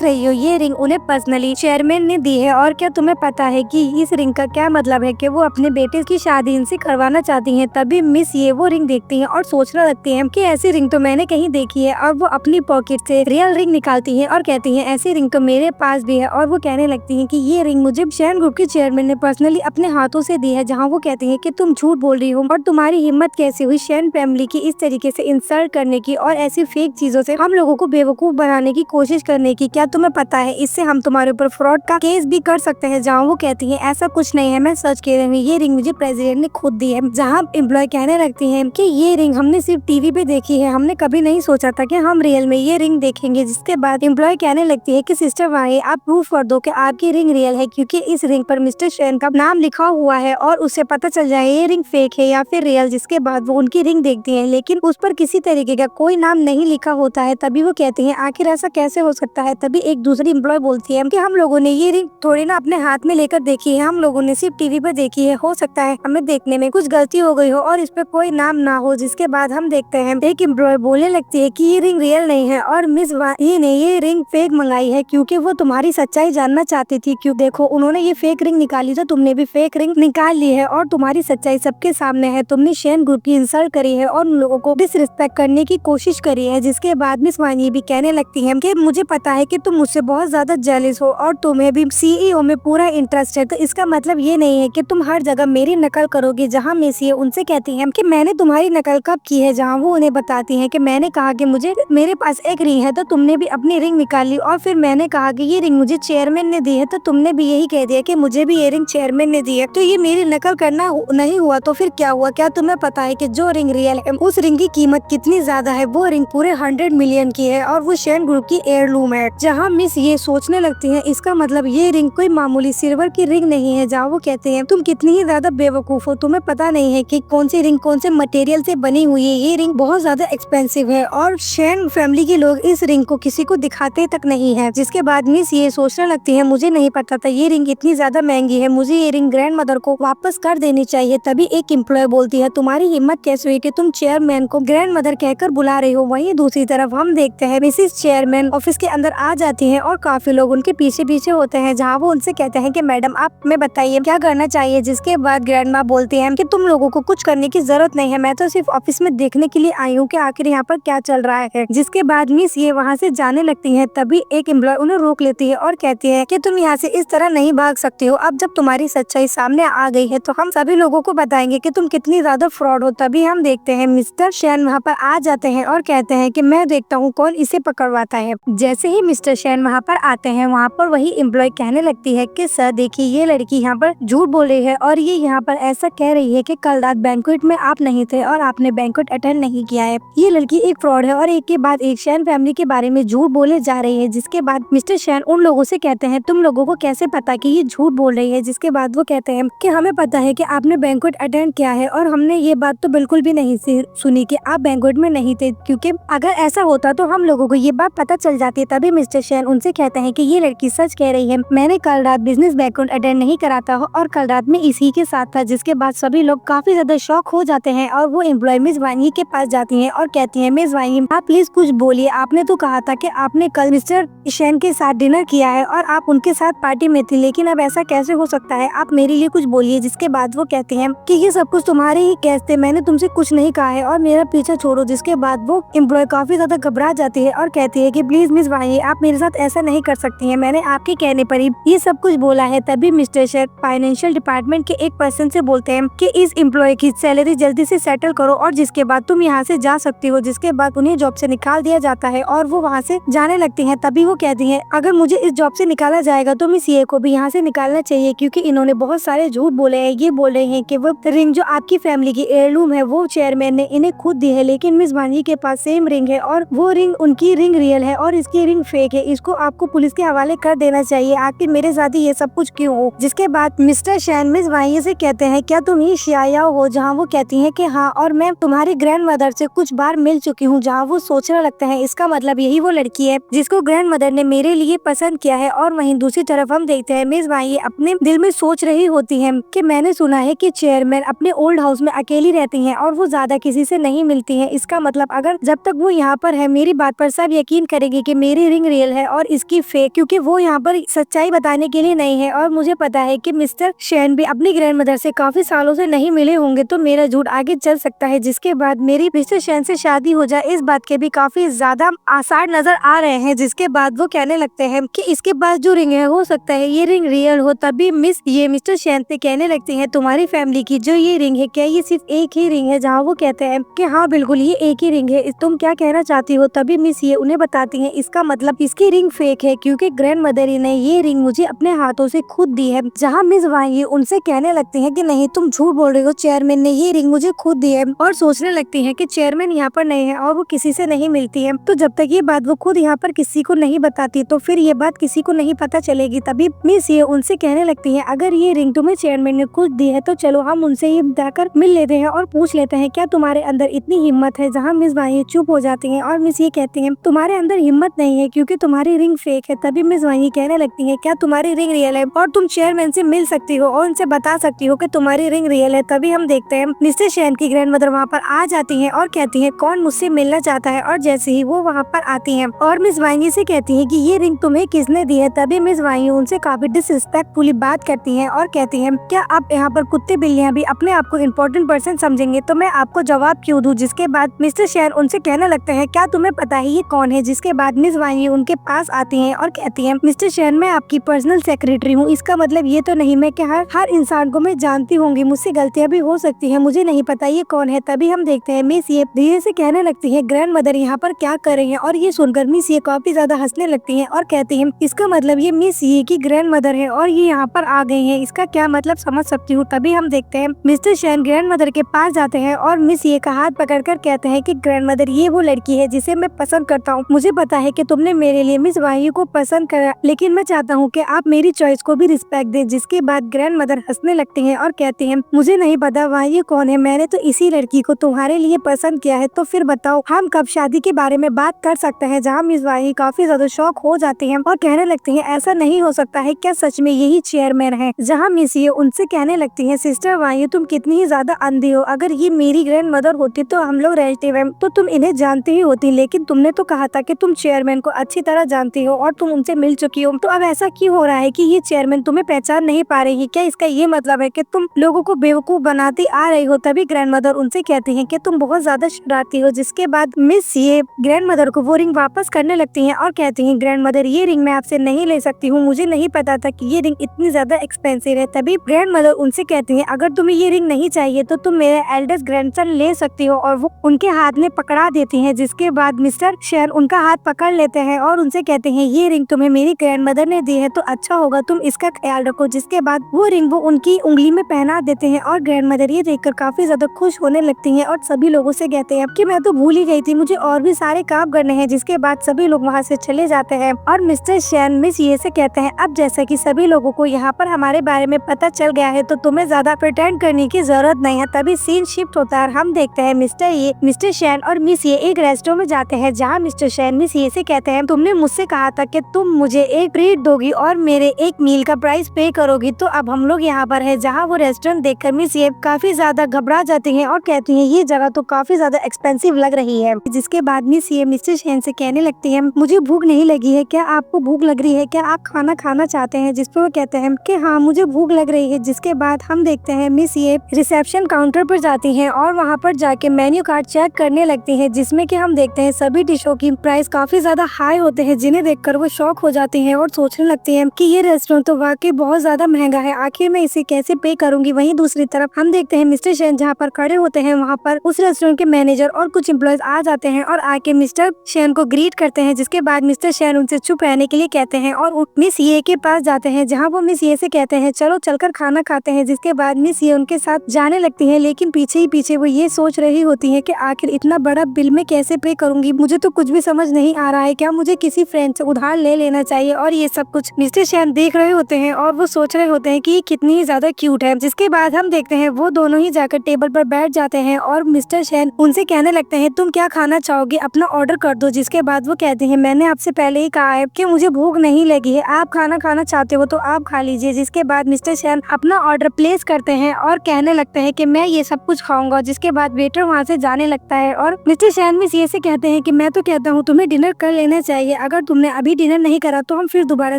रही हो, ये रिंग उन्हें पर्सनली चेयरमैन ने दी है और क्या तुम्हें पता है कि इस रिंग का क्या मतलब है कि वो अपने बेटे की शादी इनसे करवाना चाहती हैं। तभी मिस ये वो रिंग देखती हैं और सोचने लगती हैं कि ऐसी रिंग तो मैंने कहीं देखी है और वो अपनी पॉकेट से रियल रिंग निकालती हैं और कहती हैं ऐसी रिंग तो मेरे पास भी है। और वो कहने लगती हैं कि ये रिंग मुझे शैन ग्रुप के चेयरमैन ने पर्सनली अपने हाथों से दी है। जहाँ वो कहती हैं कि तुम झूठ बोल रही हो और तुम्हारी हिम्मत कैसे हुई शैन फैमिली की इस तरीके से इंसल्ट करने की और ऐसी फेक चीजों से हम लोगों को बेवकूफ बनाने की कोशिश करने की। क्या तुम्हें पता है इससे हम तुम्हारे ऊपर फ्रॉड का केस भी कर सकते हैं। जहाँ वो कहती है ऐसा कुछ नहीं है, मैं सच कह रही हूँ, ये रिंग मुझे प्रेसिडेंट ने खुद दी है। जहाँ एम्प्लॉय कहने लगती है कि ये रिंग हमने सिर्फ टीवी पे देखी है, हमने कभी नहीं सोचा था कि हम रियल में ये रिंग देखेंगे। जिसके बाद एम्प्लॉय कहने लगती है कि सिस्टर वांगी आप प्रूफ कर दो कि आपकी रिंग रियल है क्योंकि इस रिंग पर मिस्टर शैन का नाम लिखा हुआ है और उससे पता चल जाए ये रिंग फेक है या फिर रियल। जिसके बाद वो उनकी रिंग देखती है लेकिन उस पर किसी तरीके का कोई नाम नहीं लिखा होता है। तभी वो कहती है आखिर ऐसा कैसे हो सकता है। तभी एक दूसरी एम्प्लॉय बोलती है कि हम लोगों ने ये रिंग थोड़ी ना अपने हाथ में लेकर देखी है, हम लोगों ने सिर्फ टीवी पर देखी है, हो सकता है हमें देखने में कुछ गलती हो गई हो और इस पे कोई नाम ना हो। जिसके बाद हम देखते हैं एक एम्प्लॉय बोलने लगती है कि ये रिंग रियल नहीं है और मिस वांगी ने ये रिंग फेक मंगाई है क्योंकि वो तुम्हारी सच्चाई जानना चाहती थी। क्यों देखो उन्होंने ये फेक रिंग निकाली तो तुमने भी फेक रिंग निकाल ली है और तुम्हारी सच्चाई सबके सामने है। तुमने शैन ग्रुप की इंसल्ट करी है और उन लोगों को डिसरिस्पेक्ट करने की कोशिश करी है। जिसके बाद मिस वांगी भी कहने लगती है कि मुझे पता है कि तुम मुझसे बहुत ज्यादा जेलस हो और तुम्हें भी सीईओ में पूरा इंटरेस्ट है, तो इसका मतलब ये नहीं है कि तुम हर जगह मेरी नकल करोगी करोगे, जहाँ मिस ये उनसे कहती है कि मैंने तुम्हारी नकल कब की है, जहाँ वो उन्हें बताती है कि मैंने कहा कि मुझे मेरे पास एक रिंग है तो तुमने भी अपनी रिंग निकाल ली, और फिर मैंने कहा कि ये रिंग मुझे चेयरमैन ने दी है तो तुमने भी यही कह दिया कि मुझे भी ये रिंग चेयरमैन ने दी है, तो ये मेरी नकल करना नहीं हुआ तो फिर क्या हुआ? क्या तुम्हें पता है कि जो रिंग रियल है उस रिंग की कीमत कितनी ज्यादा है? वो रिंग पूरे 100 मिलियन की है और वो शेन ग्रुप की एयरलूम है। जहाँ मिस ये सोचने लगती है इसका मतलब ये रिंग कोई मामूली सिल्वर की रिंग नहीं है। जहाँ वो कहते हैं तुम कितनी ही ज्यादा बेवकूफ हो, तुम्हें पता नहीं है कि कौन सी रिंग कौन से मटेरियल से बनी हुई है। ये रिंग बहुत ज्यादा एक्सपेंसिव है और शेन फैमिली के लोग इस रिंग को किसी को दिखाते तक नहीं है। जिसके बाद मिस ये सोचने लगती है मुझे नहीं पता था ये रिंग इतनी ज्यादा महंगी है, मुझे ये रिंग ग्रैंड मदर को वापस कर देनी चाहिए। तभी एक एम्प्लॉय बोलती है तुम्हारी हिम्मत कैसे हुई कि तुम चेयरमैन को ग्रैंड मदर कहकर बुला रही हो। वहीं दूसरी तरफ हम देखते हैं मिसिस चेयरमैन ऑफिस के अंदर आ जाती है और काफी लोग उनके पीछे पीछे होते हैं, जहाँ वो उनसे कहते हैं कि मैडम आप हमें बताइए क्या करना चाहिए। जिसके बाद ग्रैंड माँ बोलती है कि तुम लोगों को कुछ करने की जरूरत नहीं है, मैं तो सिर्फ ऑफिस में देखने के लिए आई हूँ कि आखिर यहाँ पर क्या चल रहा है। जिसके बाद मिस ये वहाँ से जाने लगती है। तभी एक एम्प्लॉय उन्हें रोक लेती है और कहती है कि तुम यहाँ से इस तरह नहीं भाग सकते हो, अब जब तुम्हारी सच्चाई सामने आ गई है तो हम सभी लोगों को बताएंगे कि तुम कितनी ज्यादा फ्रॉड हो। तभी हम देखते हैं मिस्टर शेन वहाँ पर आ जाते हैं और कहते हैं कि मैं देखता हूँ कौन इसे पकड़वाता है। जैसे ही मिस्टर शेन वहाँ पर आते हैं वहाँ पर वही एम्प्लॉय कहने लगती है कि सर देखिए ये लड़की यहाँ पर झूठ बोल रही है और ये यहाँ पर ऐसा कह रही है कि कल रात बैंक्वेट में आप नहीं थे और आपने बैंक्वेट अटेंड नहीं किया है। ये लड़की एक फ्रॉड है और एक के बाद एक शेन फैमिली के बारे में झूठ बोले जा रही है। जिसके बाद मिस्टर शेन उन लोगों से कहते हैं तुम लोगों को कैसे पता कि ये झूठ बोल रही है। जिसके बाद वो कहते हैं कि हमें पता है कि आपने बैंक्वेट अटेंड किया है और हमने ये बात तो बिल्कुल भी नहीं सुनी कि आप बैंक्वेट में नहीं थे, क्योंकि अगर ऐसा होता तो हम लोगों को ये बात पता चल जाती। तभी मिस्टर शेन उनसे कहते हैं कि ये लड़की सच कह रही है, मैंने कल रात बिजनेस बैंक्वेट अटेंड नहीं करा था और कल रात में इसी के साथ था। जिसके बाद सभी लोग काफी ज्यादा शॉक हो जाते हैं और वो एम्प्लॉय मिस वानी के पास जाती है और कहती है मिस वानी आप प्लीज कुछ बोलिए, आपने तो कहा था कि आपने कल मिस्टर शेन के साथ डिनर किया है और आप उनके साथ पार्टी में थी, लेकिन अब ऐसा कैसे हो सकता है, आप मेरे लिए कुछ बोलिए। जिसके बाद वो कहते हैं कि ये सब कुछ तुम्हारे ही केस थे, मैंने तुमसे कुछ नहीं कहा है और मेरा पीछा छोड़ो। जिसके बाद वो एम्प्लॉय काफी ज्यादा घबरा जाती है और कहती है कि प्लीज मिस वानी आप मेरे साथ ऐसा नहीं कर सकती हैं, मैंने आपके कहने पर ही ये सब कुछ बोला है। तभी मिस्टर शेन फाइनेंशियल डिपार्टमेंट के एक पर्सन से बोलते हैं कि इस एम्प्लॉय की सैलरी जल्दी से सेटल करो और जिसके बाद तुम यहाँ से जा सकती हो। जिसके बाद उन्हें जॉब से निकाल दिया जाता है और वो वहाँ से जाने लगती हैं। तभी वो कहती हैं अगर मुझे इस जॉब से निकाला जाएगा तो मिस ये को भी यहाँ से निकालना चाहिए, क्योंकि इन्होंने बहुत सारे झूठ बोले हैं। ये बोल रहे हैं कि वो रिंग जो आपकी फैमिली की एयरलूम है वो चेयरमैन ने इन्हें खुद दी है, लेकिन मिस वानी के पास सेम रिंग है और वो रिंग उनकी रिंग रियल है और इसकी रिंग फेक है, इसको आपको पुलिस के हवाले कर देना चाहिए, आखिर मेरे साथ ही ये सब कुछ क्यों हो। जिसके बाद मिस्टर शेन मिस वानी से कहते हैं क्या तुम ही शिया हो, जहाँ वो कहती है कि हाँ और मैं तुम्हारी ग्रैंड मदर से कुछ बार मिल चुकी हूँ। जहाँ वो सोचने लगता है इसका मतलब यही वो लड़की है जिसको ग्रैंड मदर ने मेरे लिए पसंद किया है। और वहीं दूसरी तरफ हम देखते हैं मिस वानी अपने दिल में सोच रही होती है कि मैंने सुना है कि चेयरमैन अपने ओल्ड हाउस में अकेली रहती हैं और वो ज्यादा किसी से नहीं मिलती हैं। इसका मतलब अगर जब तक वो यहाँ पर है मेरी बात पर सब यकीन करेंगे कि मेरी रिंग रियल है और इसकी फेक, क्योंकि वो यहाँ पर सच्चाई बताने के लिए नहीं है। और मुझे पता है कि मिस्टर शेन भी अपनी ग्रैंड मदर से काफी सालों से नहीं मिले होंगे, तो मेरा झूठ आगे चल सकता है। जिसके बाद मेरी मिस्टर शेन से शादी हो जाए इस बात के भी काफी ज्यादा आसार नजर आ रहे हैं। जिसके बाद वो कहने लगते हैं कि इसके पास जो रिंग है हो सकता है ये रिंग रियल हो। तभी मिस ये मिस्टर शेन से कहने लगती है तुम्हारी फैमिली की जो ये रिंग है क्या ये सिर्फ एक ही रिंग है। जहाँ वो कहते हैं कि हाँ बिल्कुल ये एक ही रिंग है, तुम क्या कहना चाहती हो। तभी मिस ये उन्हें बताती है इसका मतलब इसकी रिंग फेक है, क्योंकि ग्रैंड मदर ने ये रिंग मुझे अपने हाथों से खुद दी है। जहाँ मिस वानी उनसे कहने लगती है कि नहीं तुम झूठ बोल रही हो, चेयरमैन ने ये रिंग मुझे खुद दी है। और सोचने लगती है कि चेयरमैन यहाँ पर नहीं है और वो किसी से नहीं मिलती है, तो जब तक ये बात वो खुद यहाँ पर किसी को नहीं बताती तो फिर ये बात किसी को नहीं पता चलेगी। तभी मिस ये उनसे कहने लगती है अगर ये रिंग तुम्हें चेयरमैन ने खुद दी है तो चलो हम उनसे ये जाकर मिल लेते हैं और पूछ लेते हैं क्या तुम्हारे अंदर इतनी हिम्मत है। जहाँ मिस वानी चुप हो जाती है और मिस ये कहती है तुम्हारे अंदर हिम्मत नहीं है क्योंकि तुम्हारी रिंग फेक है। तभी मिस वानी कहने लगती है क्या तुम्हारी रिंग रियल है और तुम चेयरमैन से मिल सकती हो और उनसे बता सकती हो कि तुम्हारी रिंग रियल है। तभी हम देखते हैं मिस्टर शेन की ग्रैंड मदर वहाँ पर आ जाती है और कहती है कौन मुझसे मिलना चाहता है। और जैसे ही वो वहाँ पर आती है और मिस वानी से कहती है कि ये रिंग तुम्हें किसने दी है। तभी मिस वानी उनसे काफी डिसरिस्पेक्टफुली बात करती है और कहती है क्या आप यहाँ पर कुत्ते बिल्लियाँ भी अपने आप को इम्पोर्टेंट पर्सन समझेंगे तो मैं आपको जवाब क्यों दूं। जिसके बाद मिस्टर शेन उनसे कहने लगते हैं क्या तुम्हें पता है ये कौन है। जिसके बाद मिस वानी उनके पास आती हैं और कहती हैं मिस्टर शेन मैं आपकी पर्सनल सेक्रेटरी हूँ, इसका मतलब ये तो नहीं मैं कि हर इंसान को मैं जानती होंगी, मुझसे गलतियां भी हो सकती हैं, मुझे नहीं पता ये कौन है। तभी हम देखते हैं मिस ये धीरे से कहने लगती है ग्रैंड मदर यहाँ पर क्या कर रही है, और ये सुनकर मिस ये काफी ज्यादा हंसने लगती है और कहती है इसका मतलब ये मिस ये की ग्रैंड मदर है और ये यहाँ पर आ गई है, इसका क्या मतलब समझ सकती हूँ। तभी हम देखते हैं मिस्टर शैन ग्रैंड मदर के पास जाते हैं और मिस ये का हाथ पकड़कर कहते हैं कि ग्रैंड मदर ये वो लड़की है जिसे मैं पसंद करता हूँ। मुझे पता है कि तुमने मेरे लिए मिस वाही को पसंद करा, लेकिन मैं चाहता हूँ कि आप मेरी चॉइस को भी रिस्पेक्ट दें। जिसके बाद ग्रैंड मदर हंसने लगती हैं और कहती हैं मुझे नहीं पता वाही कौन है, मैंने तो इसी लड़की को तुम्हारे लिए पसंद किया है, तो फिर बताओ हम कब शादी के बारे में बात कर सकते हैं। जहाँ मिस वाही काफी ज्यादा शॉक हो जाती है और कहने लगती है ऐसा नहीं हो सकता है, क्या सच में यही चेयरमैन है। जहाँ मिस ये उनसे कहने लगती है सिस्टर वाही तुम कितनी ही ज्यादा अंधी हो, अगर ये मेरी ग्रैंड मदर होती तो हम लोग रिलेटिव हैं तो तुम इन्हें जानती ही होती, लेकिन तुमने तो कहा था कि तुम चेयरमैन को अच्छी तरह जानती हो और तुम उनसे मिल चुकी हो, तो अब ऐसा क्यों हो रहा है कि ये चेयरमैन तुम्हें पहचान नहीं पा रही है। क्या इसका ये मतलब है कि तुम लोगों को बेवकूफ बनाती आ रही हो। तभी ग्रैंड मदर उनसे कहती है कि तुम बहुत ज्यादा शरारती हो। जिसके बाद मिस ये ग्रैंड मदर को वो रिंग वापस करने लगती है और कहती है ग्रैंड मदर ये रिंग मैं आपसे नहीं ले सकती हूँ, मुझे नहीं पता था कि ये रिंग इतनी ज्यादा एक्सपेंसिव है। तभी ग्रैंड मदर उनसे कहती है अगर तुम्हें ये रिंग नहीं चाहिए तो तुम मेरा एल्डेस्ट ग्रैंडसन ले सकती हो, और वो उनके हाथ में पकड़ा देती है। जिसके बाद मिस्टर शैन उनका हाथ पकड़ लेते हैं और उनसे कहते हैं ये रिंग तुम्हें मेरी ग्रैंड मदर ने दी है तो अच्छा होगा तुम इसका ख्याल रखो। जिसके बाद वो रिंग वो उनकी उंगली में पहना देते हैं और ग्रैंड मदर ये देखकर काफी ज्यादा खुश होने लगती हैं और सभी लोगों से कहते हैं कि मैं तो भूल ही गई थी, मुझे और भी सारे काम करने हैं। जिसके बाद सभी लोग वहाँ से चले जाते हैं और मिस्टर शैन मिस ये से कहते हैं अब जैसा कि सभी लोगों को यहाँ पर हमारे बारे में पता चल गया है तो तुम्हें ज्यादा प्रिटेंड करने की जरूरत नहीं है। तभी सीन शिफ्ट होता है, हम देखते हैं मिस्टर शैन और मिस ये एक रेस्टोरेंट में जाते हैं। जहाँ मिस्टर शैन मिस ये से कहते हैं तुमने मुझसे कहा था कि तुम मुझे एक ट्रीट दोगी और मेरे एक मील का प्राइस पे करोगी, तो अब हम लोग यहाँ पर है। जहाँ वो रेस्टोरेंट देखकर मिस ये काफी ज्यादा घबरा जाती है और कहती है ये जगह तो काफी ज्यादा एक्सपेंसिव लग रही है। जिसके बाद मिस ये मिस्टर शैन से कहने लगती है मुझे भूख नहीं लगी है, क्या आपको भूख लग रही है, क्या आप खाना खाना चाहते हैं। जिस पर वो कहते हैं कि हाँ मुझे भूख लग रही है। जिसके बाद हम देखते हैं मिस ये रिसेप्शन काउंटर पर जाती हैं और वहाँ पर जाके मेन्यू कार्ड चेक करने लगती हैं, जिसमें कि हम देखते हैं सभी डिशों की प्राइस काफी ज्यादा हाई होते हैं, जिन्हें देखकर वो शॉक हो जाती हैं और सोचने लगती हैं कि ये रेस्टोरेंट तो वाकई बहुत ज्यादा महंगा है, आखिर मैं इसे कैसे पे करूंगी। वहीं दूसरी तरफ हम देखते हैं मिस्टर शैन जहाँ पर खड़े होते हैं वहाँ पर उस रेस्टोरेंट के मैनेजर और कुछ एम्प्लॉयज आ जाते हैं और आके मिस्टर शैन को ग्रीट करते हैं। जिसके बाद मिस्टर शैन उनसे चुप रहने के लिए कहते हैं और मिस ये के पास जाते हैं, जहाँ वो मिस ये से कहते हैं चलो चलकर खाना खाते हैं। जिसके बाद मिस ये उनके साथ जाने लगती है, लेकिन पीछे ही पीछे वो ये सोच रही होती है कि आखिर इतना बड़ा बिल मैं कैसे पे करूंगी, मुझे तो कुछ भी समझ नहीं आ रहा है, क्या मुझे किसी फ्रेंड से उधार ले लेना चाहिए। और ये सब कुछ मिस्टर शैन देख रहे होते हैं और वो सोच रहे होते हैं कि ये कितनी ही ज्यादा क्यूट है। जिसके बाद हम देखते हैं वो दोनों ही जाकर टेबल पर बैठ जाते हैं और मिस्टर शैन उनसे कहने लगते हैं तुम क्या खाना चाहोगे, अपना ऑर्डर कर दो। जिसके बाद वो कहते हैं मैंने आपसे पहले ही कहा है कि मुझे भूख नहीं लगी है, आप खाना खाना चाहते हो तो आप खा लीजिए। जिसके बाद मिस्टर शैन अपना ऑर्डर प्लेस करते हैं और कहने लगते हैं कि मैं ये सब कुछ खाऊंगा। जिसके बाद वेटर वहाँ से जाने लगता है और मिस्टर शैन मिस ये से कहते हैं कि मैं तो कहता हूँ तुम्हें डिनर कर लेना चाहिए, अगर तुमने अभी डिनर नहीं करा तो हम फिर दोबारा